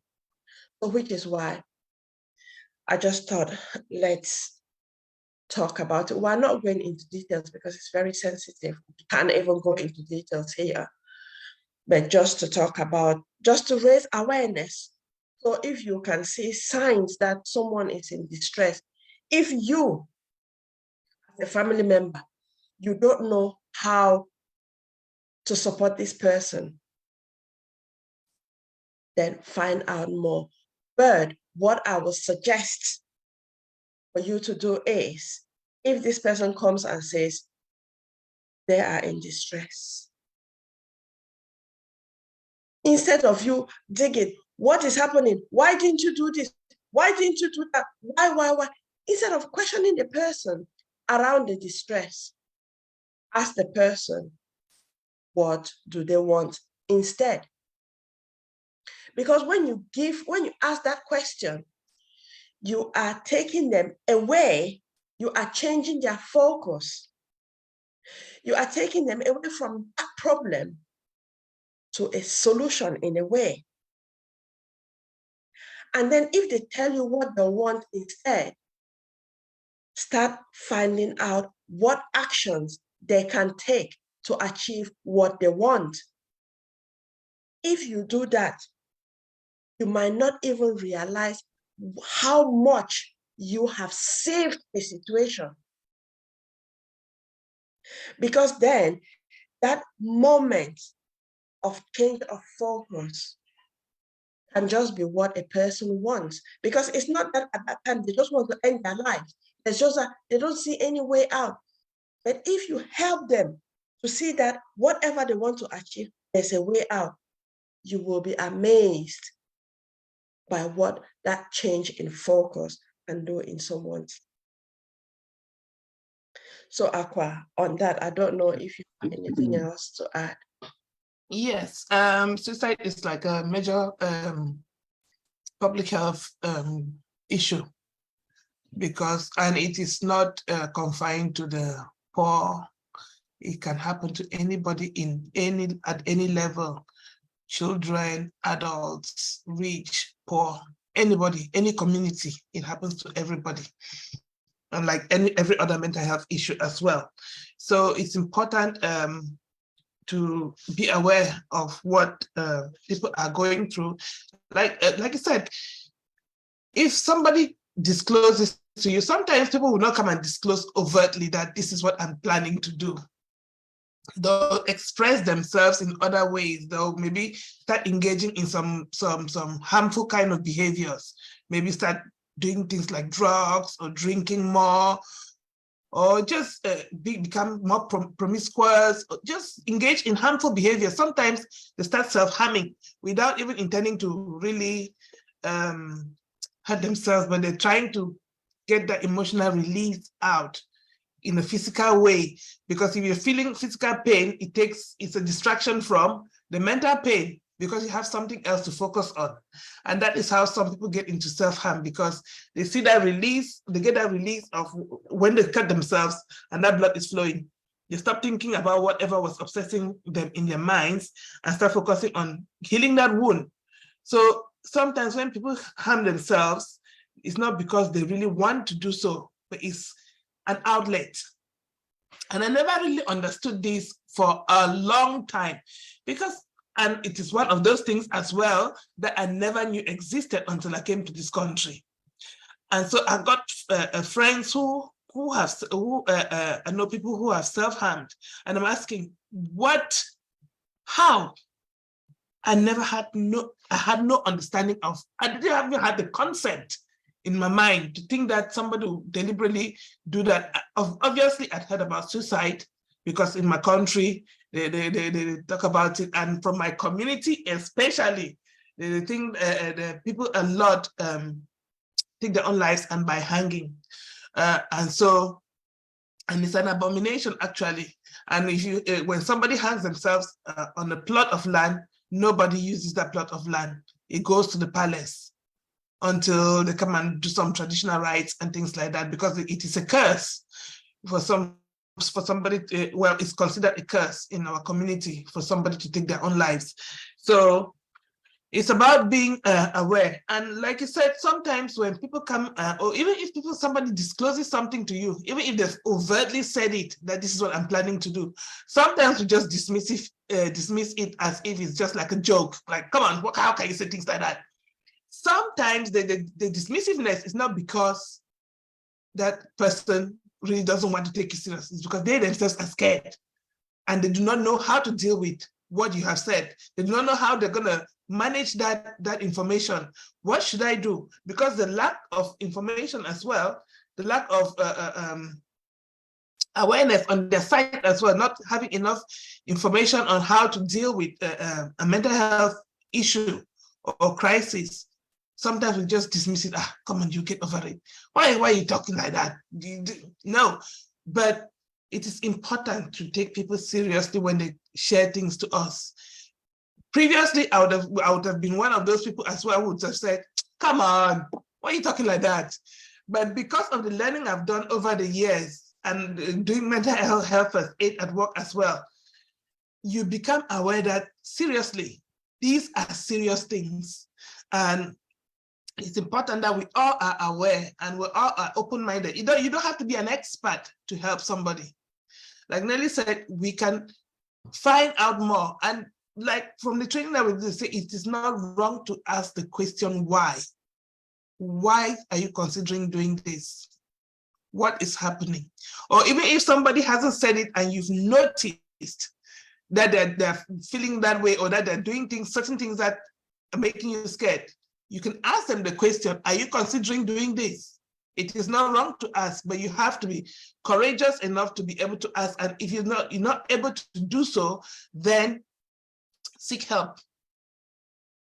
So which is why I just thought, let's talk about it. We're not going into details because it's very sensitive. We can't even go into details here. But just to talk about, just to raise awareness. So if you can see signs that someone is in distress, if you, as a family member, you don't know how to support this person, then find out more. But what I would suggest for you to do is, if this person comes and says they are in distress, instead of you digging, what is happening? Why didn't you do this? Why didn't you do that? Why? Instead of questioning the person around the distress, ask the person, what do they want instead? Because when you ask that question, you are taking them away, you are changing their focus. You are taking them away from that problem to a solution in a way. And then if they tell you what they want instead, start finding out what actions they can take to achieve what they want. If you do that, you might not even realize how much you have saved the situation. Because then that moment of change of focus can just be what a person wants. Because it's not that at that time they just want to end their lives. It's just that they don't see any way out. But if you help them to see that whatever they want to achieve, there's a way out, you will be amazed by what that change in focus can do in someone's. So Aqua, on that, I don't know if you have anything else to add. Yes, suicide is like a major public health issue and it is not confined to the poor. It can happen to anybody at any level, children, adults, rich, poor, anybody, any community. It happens to everybody, and like every other mental health issue as well. So it's important to be aware of what people are going through. Like I said, if somebody discloses to you, sometimes people will not come and disclose overtly that this is what I'm planning to do. They'll express themselves in other ways. They'll maybe start engaging in some harmful kind of behaviors. Maybe start doing things like drugs or drinking more, or just become more promiscuous, or just engage in harmful behavior. Sometimes they start self-harming without even intending to really hurt themselves, but they're trying to get that emotional release out in a physical way. Because if you're feeling physical pain, it's a distraction from the mental pain, because you have something else to focus on. And that is how some people get into self-harm, because they see that release, they get that release of when they cut themselves and that blood is flowing. They stop thinking about whatever was obsessing them in their minds and start focusing on healing that wound. So sometimes when people harm themselves, it's not because they really want to do so, but it's an outlet. And I never really understood this for a long time, and it is one of those things as well that I never knew existed until I came to this country. And so I got friends who I know people who have self-harmed, and I'm asking, how? I had no understanding of, I didn't even have the concept in my mind to think that somebody would deliberately do that. Obviously, I'd heard about suicide because in my country, they talk about it. And from my community, especially, they think the people a lot take their own lives and by hanging. And it's an abomination, actually. And if you, when somebody hangs themselves on a plot of land, nobody uses that plot of land. It goes to the palace until they come and do some traditional rites and things like that, because it is a curse for somebody to, well, it's considered a curse in our community for somebody to take their own lives. So It's about being aware. And like you said, sometimes when people come, or even if somebody discloses something to you, even if they've overtly said it, that this is what I'm planning to do, sometimes we just dismiss it as if it's just like a joke. Like, come on, how can you say things like that? Sometimes the dismissiveness is not because that person really doesn't want to take it serious. It's because they themselves are scared and they do not know how to deal with what you have said. They do not know how they're going to manage that information. What should I do? Because the lack of information as well, the lack of awareness on their side as well, not having enough information on how to deal with a mental health issue or crisis. Sometimes we just dismiss it. Ah, come on, you get over it. Why are you talking like that? No, but it is important to take people seriously when they share things to us. Previously, I would have been one of those people as well who would have said, come on, why are you talking like that? But because of the learning I've done over the years and doing mental health first aid at work as well, you become aware that seriously, these are serious things. And it's important that we all are aware and we all are open-minded. You don't have to be an expert to help somebody. Like Nelly said, we can find out more. And like from the training that we did, say it is not wrong to ask the question why. Why are you considering doing this? What is happening? Or even if somebody hasn't said it and you've noticed that they're feeling that way or that they're doing certain things that are making you scared, you can ask them the question, are you considering doing this? It is not wrong to ask, but you have to be courageous enough to be able to ask. And if you're not able to do so, then seek help.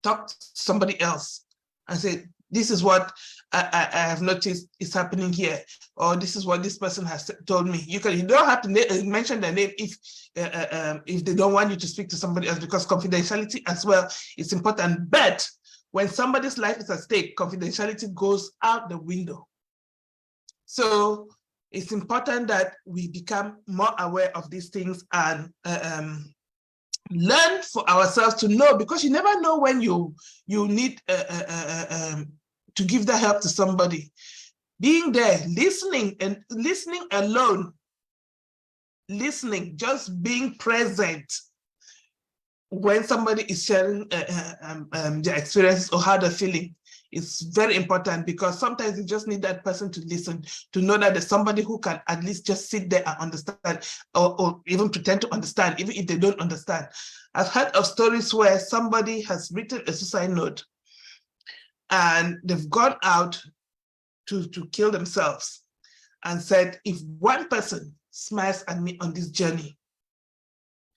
Talk to somebody else and say, this is what I have noticed is happening here, or this is what this person has told me. You don't have to mention their name if they don't want you to speak to somebody else, because confidentiality as well is important. But when somebody's life is at stake, confidentiality goes out the window. So it's important that we become more aware of these things and learn for ourselves to know, because you never know when you need to give that help to somebody. Being there, listening, and listening alone, just being present when somebody is sharing their experiences or how they're feeling, is very important, because sometimes you just need that person to listen, to know that there's somebody who can at least just sit there and understand, or even pretend to understand, even if they don't understand. I've heard of stories where somebody has written a suicide note and they've gone out to kill themselves and said, if one person smiles at me on this journey,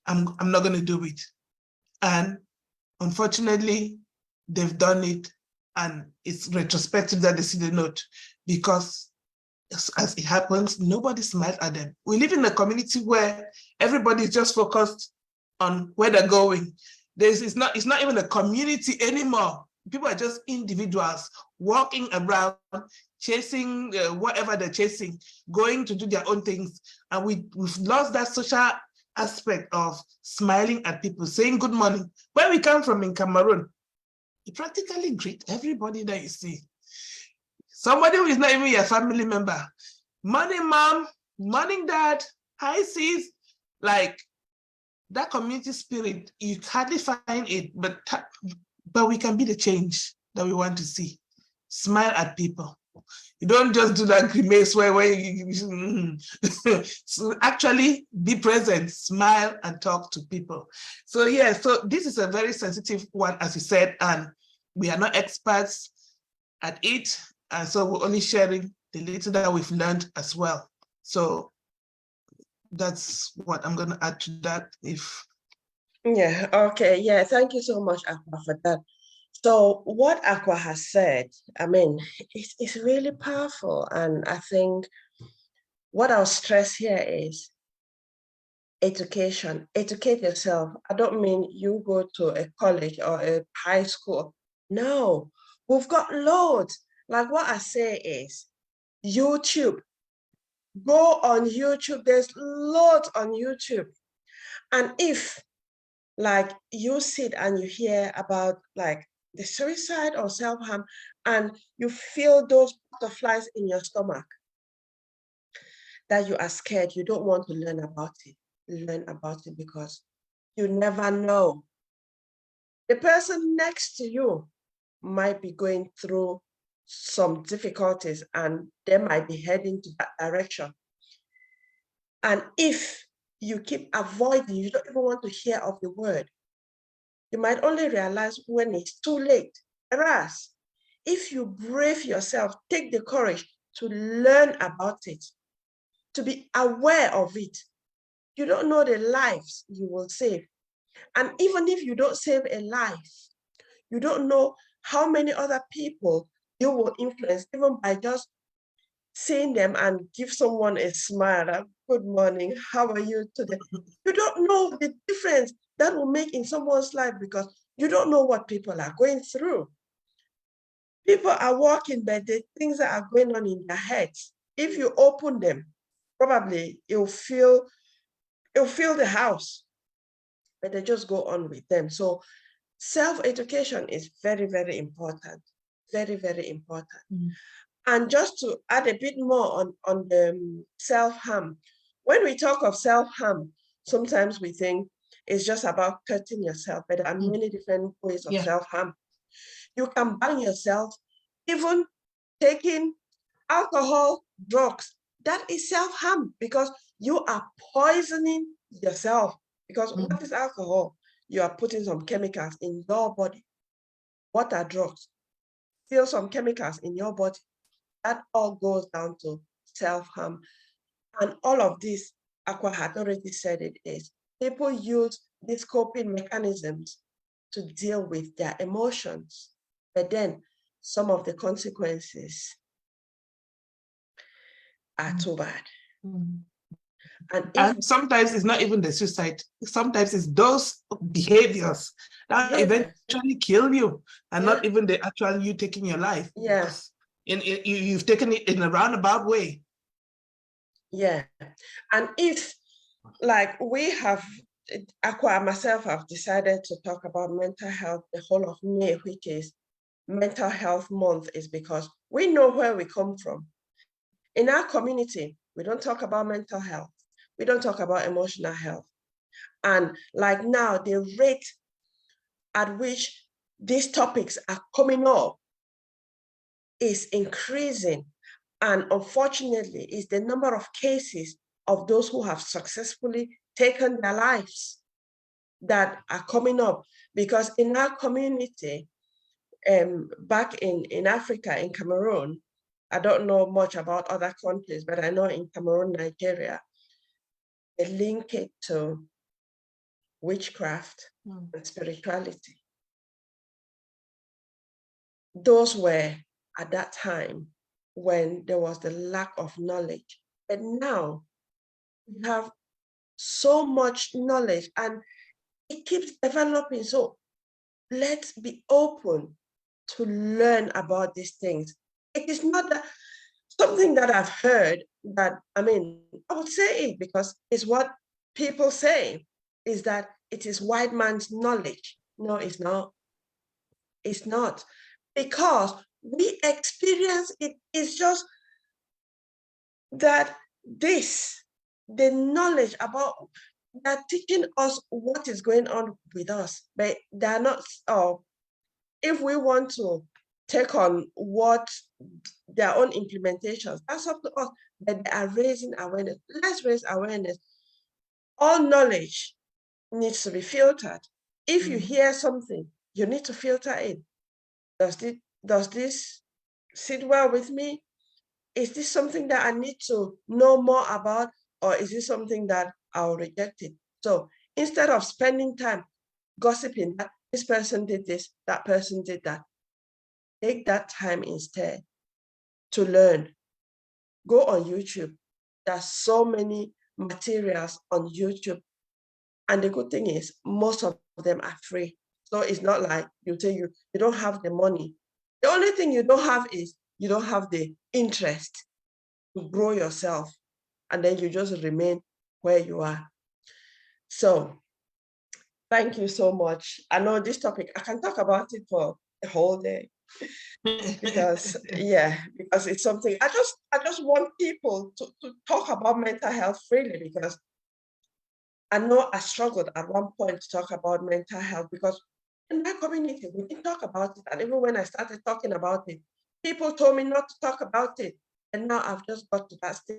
I'm not going to do it. And unfortunately, they've done it, and it's retrospective that they see the note, because as it happens, nobody smiled at them. We live in a community where everybody is just focused on where they're going. It's not even a community anymore. People are just individuals walking around, chasing whatever they're chasing, going to do their own things. And we've lost that social aspect of smiling at people, saying good morning. Where we come from in Cameroon, you practically greet everybody that you see. Somebody who is not even your family member. Morning, mom. Morning, dad. Hi, sis. Like, that community spirit, you hardly find it, but we can be the change that we want to see. Smile at people. You don't just do that grimace where you so actually be present, smile, and talk to people. So yeah, so this is a very sensitive one, as you said, and we are not experts at it, and so we're only sharing the little that we've learned as well. So that's what I'm going to add to that. Yeah, okay, yeah, thank you so much, Aqua, for that. So what Aqua has said, I mean, it's really powerful. And I think what I'll stress here is education. Educate yourself. I don't mean you go to a college or a high school. No, we've got loads. Like what I say is YouTube. Go on YouTube. There's loads on YouTube. And if like you sit and you hear about like the suicide or self-harm, and you feel those butterflies in your stomach, that you are scared, you don't want to learn about it because you never know. The person next to you might be going through some difficulties and they might be heading to that direction. And if you keep avoiding, you don't even want to hear of the word, you might only realize when it's too late. Whereas, if you brave yourself, take the courage to learn about it, to be aware of it, you don't know the lives you will save. And even if you don't save a life, you don't know how many other people you will influence, even by just seeing them and give someone a smile. Good morning, how are you today? You don't know the difference that will make in someone's life because you don't know what people are going through. People are walking, but the things that are going on in their heads, if you open them, probably you'll feel the house, but they just go on with them. So self-education is very, very important. Very, very important. Mm. And just to add a bit more on the self-harm, when we talk of self-harm, sometimes we think it's just about hurting yourself, but there are many different ways of self-harm. You can burn yourself, even taking alcohol, drugs. That is self-harm because you are poisoning yourself. Because what is alcohol? You are putting some chemicals in your body. What are drugs? Still some chemicals in your body. That all goes down to self-harm. And all of this, Aqua had already said it is, people use these coping mechanisms to deal with their emotions. But then some of the consequences are too bad. And sometimes it's not even the suicide. Sometimes it's those behaviors that eventually kill you, and not even the actual you taking your life. Yes. You've taken it in a roundabout way. Yeah. And if, like, we have, Aqua and myself have decided to talk about mental health the whole of May, which is Mental Health Month, is because we know where we come from. In our community, we don't talk about mental health. We don't talk about emotional health. And like now, the rate at which these topics are coming up is increasing. And unfortunately, is the number of cases of those who have successfully taken their lives that are coming up. Because in our community, back in Africa, in Cameroon, I don't know much about other countries, but I know in Cameroon, Nigeria, they link it to witchcraft and spirituality. Those were at that time when there was the lack of knowledge. But now we have so much knowledge and it keeps developing. So let's be open to learn about these things. It is not that something that I've heard that, I mean, I would say it because it's what people say, is that it is white man's knowledge. No, it's not. It's not. Because we experience it. It's just that the knowledge about, they're teaching us what is going on with us, but they're not, if we want to take on what their own implementations, that's up to us, but they are raising awareness. Let's raise awareness. All knowledge needs to be filtered. If you hear something, you need to filter it. Does this sit well with me? Is this something that I need to know more about, or is this something that I'll reject it? So instead of spending time gossiping that this person did this, that person did that, take that time instead to learn. Go on YouTube. There's so many materials on YouTube. And the good thing is most of them are free. So it's not like you don't have the money. The only thing you don't have is you don't have the interest to grow yourself. And then you just remain where you are. So thank you so much. I know this topic, I can talk about it for the whole day because because it's something I just want people to talk about mental health freely, because I know I struggled at one point to talk about mental health, because in my community we didn't talk about it, and even when I started talking about it, people told me not to talk about it. And now I've just got to that stage.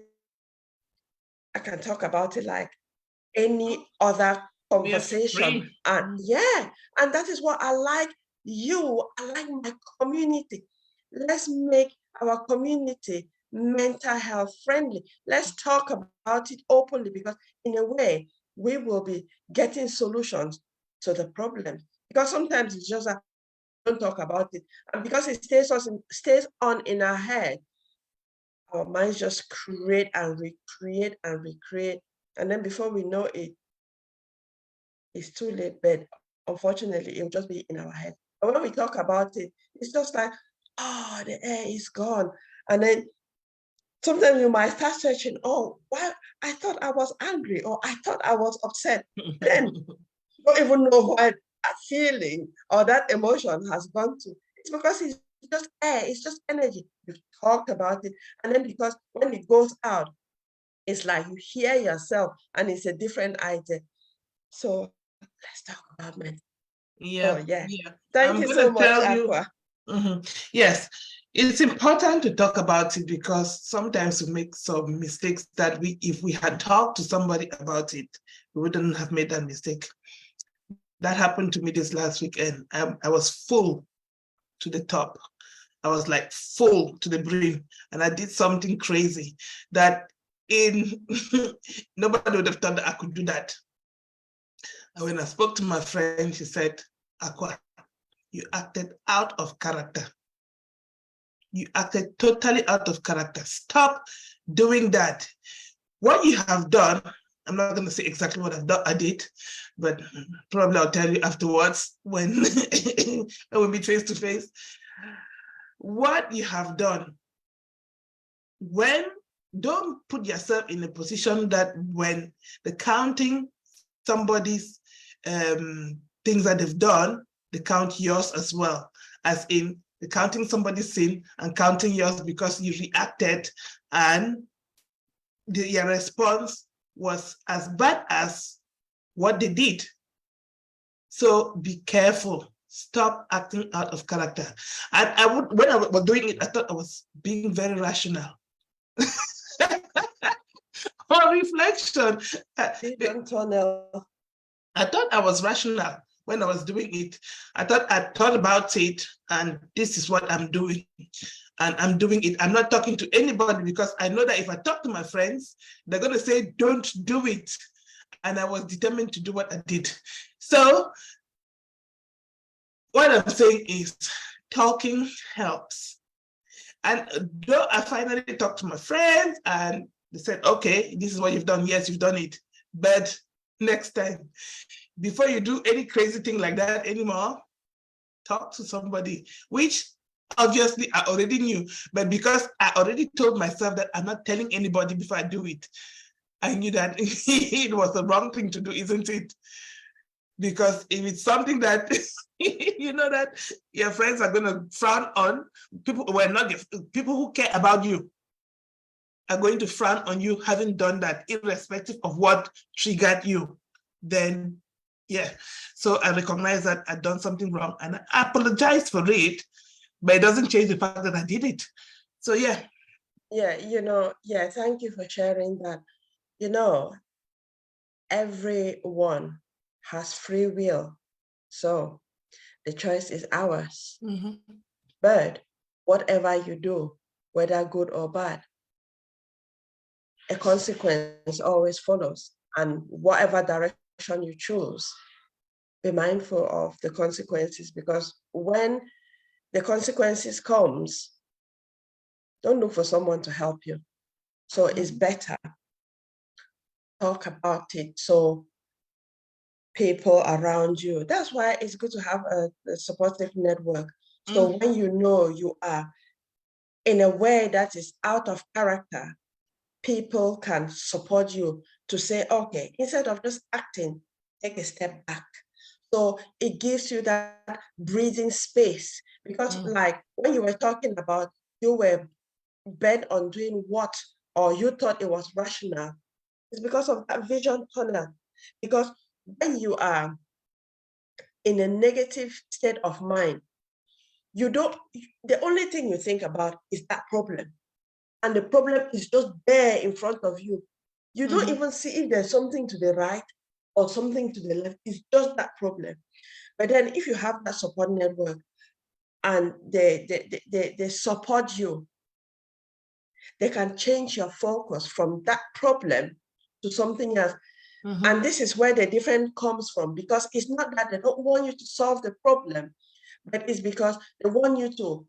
I can talk about it like any other conversation. And and that is what I like I like my community. Let's make our community mental health friendly. Let's talk about it openly, because in a way, we will be getting solutions to the problem. Because sometimes it's just that we don't talk about it. And because it stays on in our head, our minds just create and recreate and recreate. And then before we know it, it's too late. But unfortunately, it'll just be in our head. But when we talk about it, it's just like, oh, the air is gone. And then sometimes you might start searching, oh, why? I thought I was angry, or I thought I was upset. Then you don't even know why that feeling or that emotion has gone to. It's because it's just air, it's just energy. You've talked about it. And then because when it goes out, it's like you hear yourself and it's a different idea. So let's talk about mental. Oh, yeah. Thank you so much, Aqua. Yes, it's important to talk about it, because sometimes we make some mistakes that if we had talked to somebody about it, we wouldn't have made that mistake. That happened to me this last weekend. I was full to the top. I was like full to the brim, and I did something crazy that nobody would have thought that I could do that. And when I spoke to my friend, she said, Aqua, you acted out of character. You acted totally out of character. Stop doing that. What you have done, I'm not going to say exactly what I did, but probably I'll tell you afterwards when we meet face to face. What you have done, don't put yourself in a position that when the counting somebody's things that they've done, they count yours as well, as in the counting somebody's sin and counting yours because you reacted and your response was as bad as what they did. So be careful. Stop acting out of character. And when I was doing it, I thought I was being very rational. On reflection, I thought I was rational when I was doing it. I thought about it, and this is what I'm doing. And I'm doing it. I'm not talking to anybody, because I know that if I talk to my friends, they're going to say, don't do it. And I was determined to do what I did. So what I'm saying is talking helps. And though I finally talked to my friends and they said, okay, this is what you've done. Yes, you've done it. But next time, before you do any crazy thing like that anymore, talk to somebody, which obviously I already knew, but because I already told myself that I'm not telling anybody before I do it, I knew that it was the wrong thing to do, isn't it? Because if it's something that you know that your friends are going to frown on, people who care about you are going to frown on you having done that, irrespective of what triggered you, then yeah. So I recognize that I've done something wrong and I apologize for it, but it doesn't change the fact that I did it. So yeah. Yeah, thank you for sharing that. Everyone has free will. So the choice is ours. But whatever you do, whether good or bad, a consequence always follows. And whatever direction you choose, be mindful of the consequences, because when the consequences comes, don't look for someone to help you. So it's better talk about it so people around you. That's why it's good to have a supportive network. So when you know you are in a way that is out of character, people can support you to say, okay, instead of just acting, take a step back. So it gives you that breathing space, because like when you were talking about, you were bent on doing what, or you thought it was rational, it's because of that vision tunnel. Because when you are in a negative state of mind, the only thing you think about is that problem. And the problem is just there in front of you. You don't even see if there's something to the right or something to the left. It's just that problem. But then if you have that support network and they support you, they can change your focus from that problem to something else. And this is where the difference comes from, because it's not that they don't want you to solve the problem, but it's because they want you to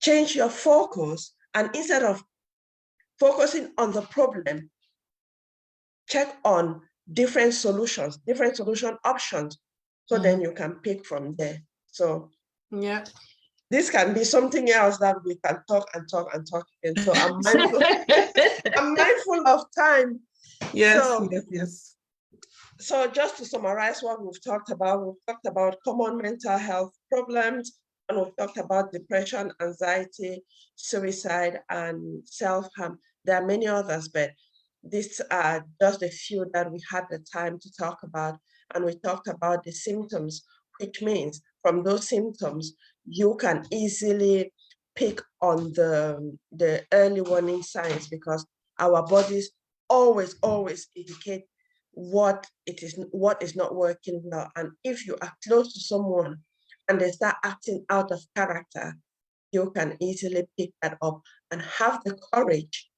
change your focus, and instead of focusing on the problem, check on different solution options. So then you can pick from there. So yeah, this can be something else that we can talk and talk and talk. And so I'm mindful, I'm mindful of time. yes, So, yes. So just to summarize what we've talked about common mental health problems, and we've talked about depression, anxiety, suicide, and self-harm. There are many others, but these are just a few that we had the time to talk about. And we talked about the symptoms, which means from those symptoms, you can easily pick on the early warning signs, because our bodies always indicate what is not working well. And if you are close to someone and they start acting out of character, you can easily pick that up and have the courage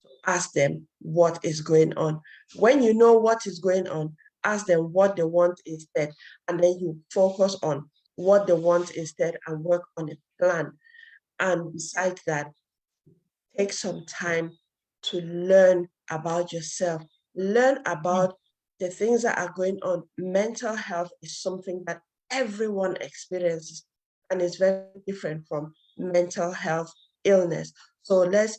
to ask them what is going on. When you know what is going on, ask them what they want instead, and then you focus on what they want instead and work on a plan. And besides that, take some time to learn about yourself, learn about the things that are going on. Mental health is something that everyone experiences, and it's very different from mental health illness. So let's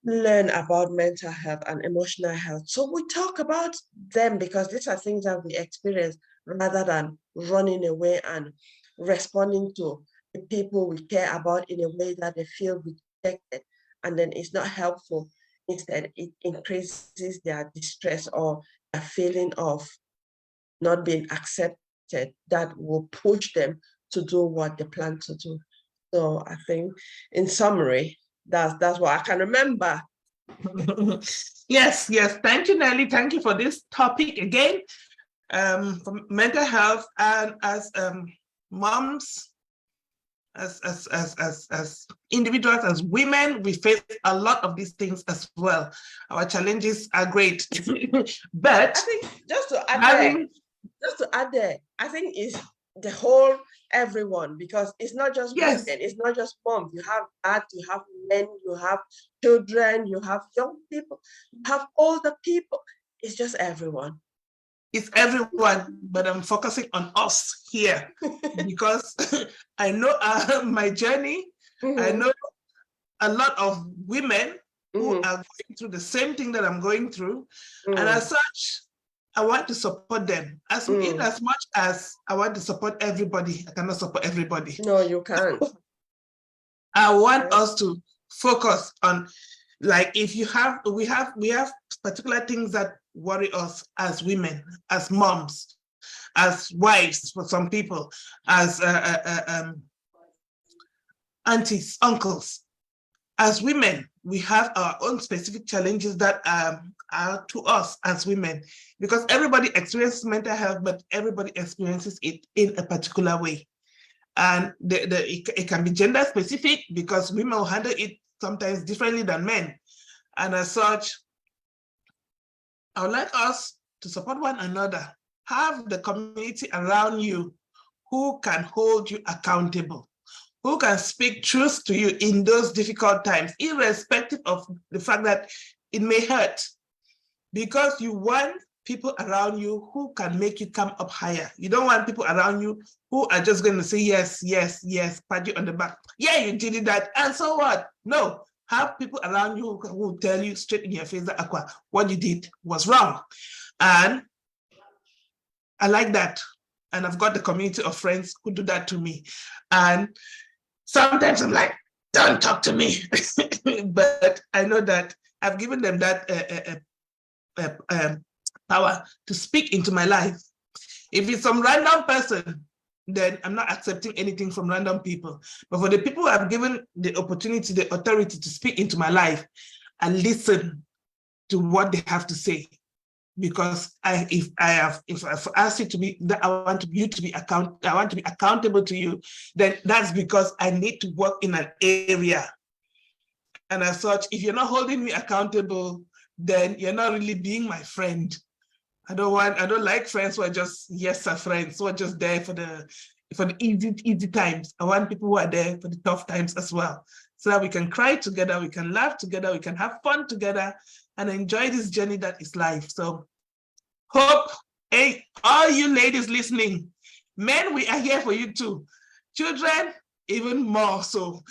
learn about mental health and emotional health. So we talk about them because these are things that we experience, rather than running away and responding to the people we care about in a way that they feel rejected, and then it's not helpful. Instead, it increases their distress or a feeling of not being accepted, that will push them to do what they plan to do. So I think, in summary, that's what I can remember. Yes. Thank you, Nelly. Thank you for this topic again. For mental health, and as moms, as individuals, as women, we face a lot of these things as well. Our challenges are great, but I think just to add there, I think it's the whole everyone, because it's not just women, it's not just moms. You have that, you have men, you have children, you have young people, you have older people. It's just everyone. It's everyone, but I'm focusing on us here because I know my journey. I know a lot of women who are going through the same thing that I'm going through. And as such, I want to support them. In as much as I want to support everybody, I cannot support everybody. No, you can't. I want us to focus on, like, if you have, we have particular things that worry us as women, as moms, as wives for some people, as aunties, uncles. As women, we have our own specific challenges that are to us as women, because everybody experiences mental health, but everybody experiences it in a particular way. And it can be gender specific, because women will handle it sometimes differently than men. And as such, I would like us to support one another. Have the community around you who can hold you accountable, who can speak truth to you in those difficult times, irrespective of the fact that it may hurt, because you want people around you who can make you come up higher. You don't want people around you who are just going to say, yes, pat you on the back. Yeah, you did that, and so what? No, have people around you who will tell you straight in your face that, Aqua, what you did was wrong. And I like that. And I've got the community of friends who do that to me. And sometimes I'm like, don't talk to me. But I know that I've given them that power to speak into my life. If it's some random person, then I'm not accepting anything from random people. But for the people who have given the opportunity, the authority to speak into my life, I listen to what they have to say. Because if I've asked you to be, I want you to be accountable to you, then that's because I need to work in an area. And as such, if you're not holding me accountable, then you're not really being my friend. I don't like friends who are just yes sir friends, who are just there for the easy times. I want people who are there for the tough times as well, so that we can cry together, we can laugh together, we can have fun together, and enjoy this journey that is life. So hope, hey, all you ladies listening, men, we are here for you too. Children, even more so.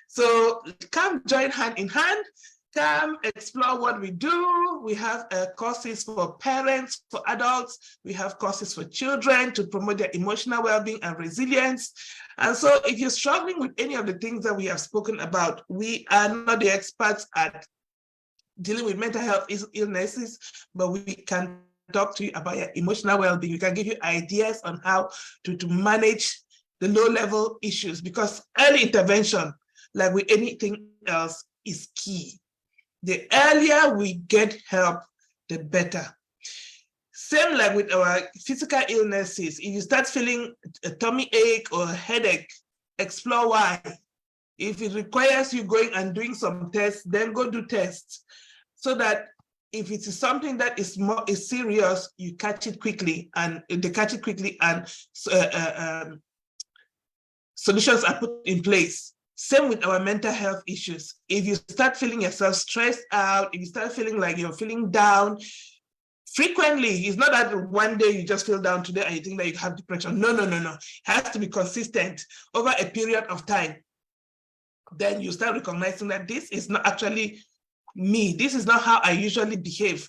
So come join hand in hand. Come explore what we do. We have courses for parents, for adults. We have courses for children to promote their emotional well-being and resilience. And so if you're struggling with any of the things that we have spoken about, we are not the experts at dealing with mental health illnesses, but we can talk to you about your emotional well-being. We can give you ideas on how to manage the low-level issues, because early intervention, like with anything else, is key. The earlier we get help, the better. Same like with our physical illnesses. If you start feeling a tummy ache or a headache, explore why. If it requires you going and doing some tests, then go do tests, so that if it is something that is serious, you catch it quickly, and they catch it quickly, and solutions are put in place. Same with our mental health issues. If you start feeling yourself stressed out, if you start feeling like you're feeling down, frequently, it's not that one day you just feel down today and you think that you have depression. No. It has to be consistent over a period of time. Then you start recognizing that this is not actually me. This is not how I usually behave.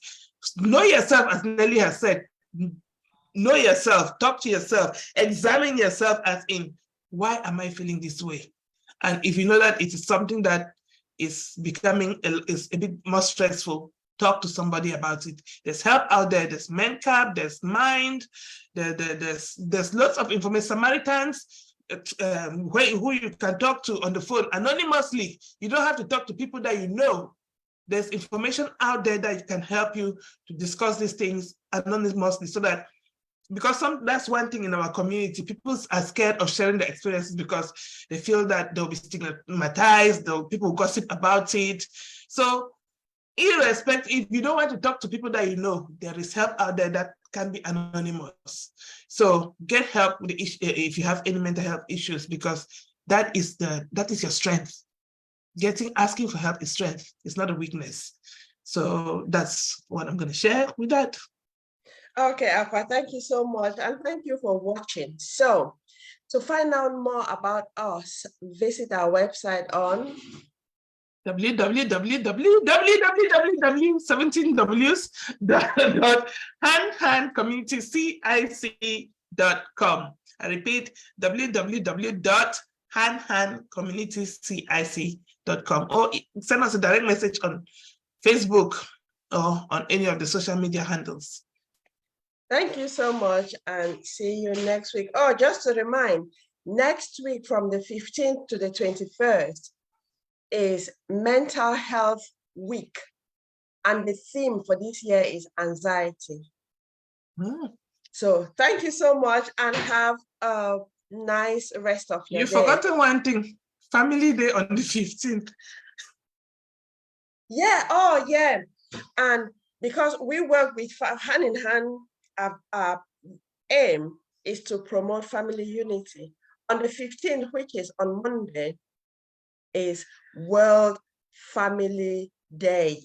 Know yourself, as Nelly has said. Know yourself, talk to yourself, examine yourself as in, why am I feeling this way? And if you know that it is something that is becoming is a bit more stressful, talk to somebody about it. There's help out there. There's MenCap, there's Mind, there's lots of information. Samaritans, who you can talk to on the phone anonymously. You don't have to talk to people that you know. There's information out there that can help you to discuss these things anonymously, so that, because that's one thing in our community, people are scared of sharing their experiences because they feel that they'll be stigmatized, people gossip about it. So irrespective, if you don't want to talk to people that you know, there is help out there that can be anonymous. So get help with the issue if you have any mental health issues, because that is your strength. Asking for help is strength. It's not a weakness. So that's what I'm going to share with that. Okay, Aqua, thank you so much. And thank you for watching. So to find out more about us, visit our website on www.handhandcommunitycic.com. I repeat, www.handhandcommunitycic.com, or send us a direct message on Facebook or on any of the social media handles. Thank you so much, and see you next week. Oh, just to remind, next week from the 15th to the 21st is Mental Health Week, and the theme for this year is anxiety. So thank you so much, and have a nice rest of your day. You've forgotten one thing, Family Day on the 15th. Yeah, oh yeah. And because we work with hand in hand, our aim is to promote family unity. On the 15th, which is on Monday, is World Family Day.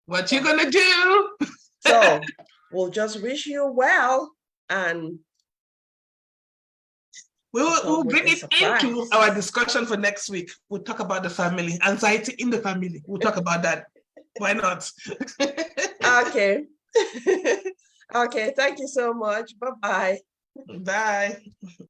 What you gonna do? So we'll just wish you well, and we'll bring it into our discussion for next week. We'll talk about the family, anxiety in the family. We'll talk about that. Why not? Okay. Okay, thank you so much. Bye-bye. Bye.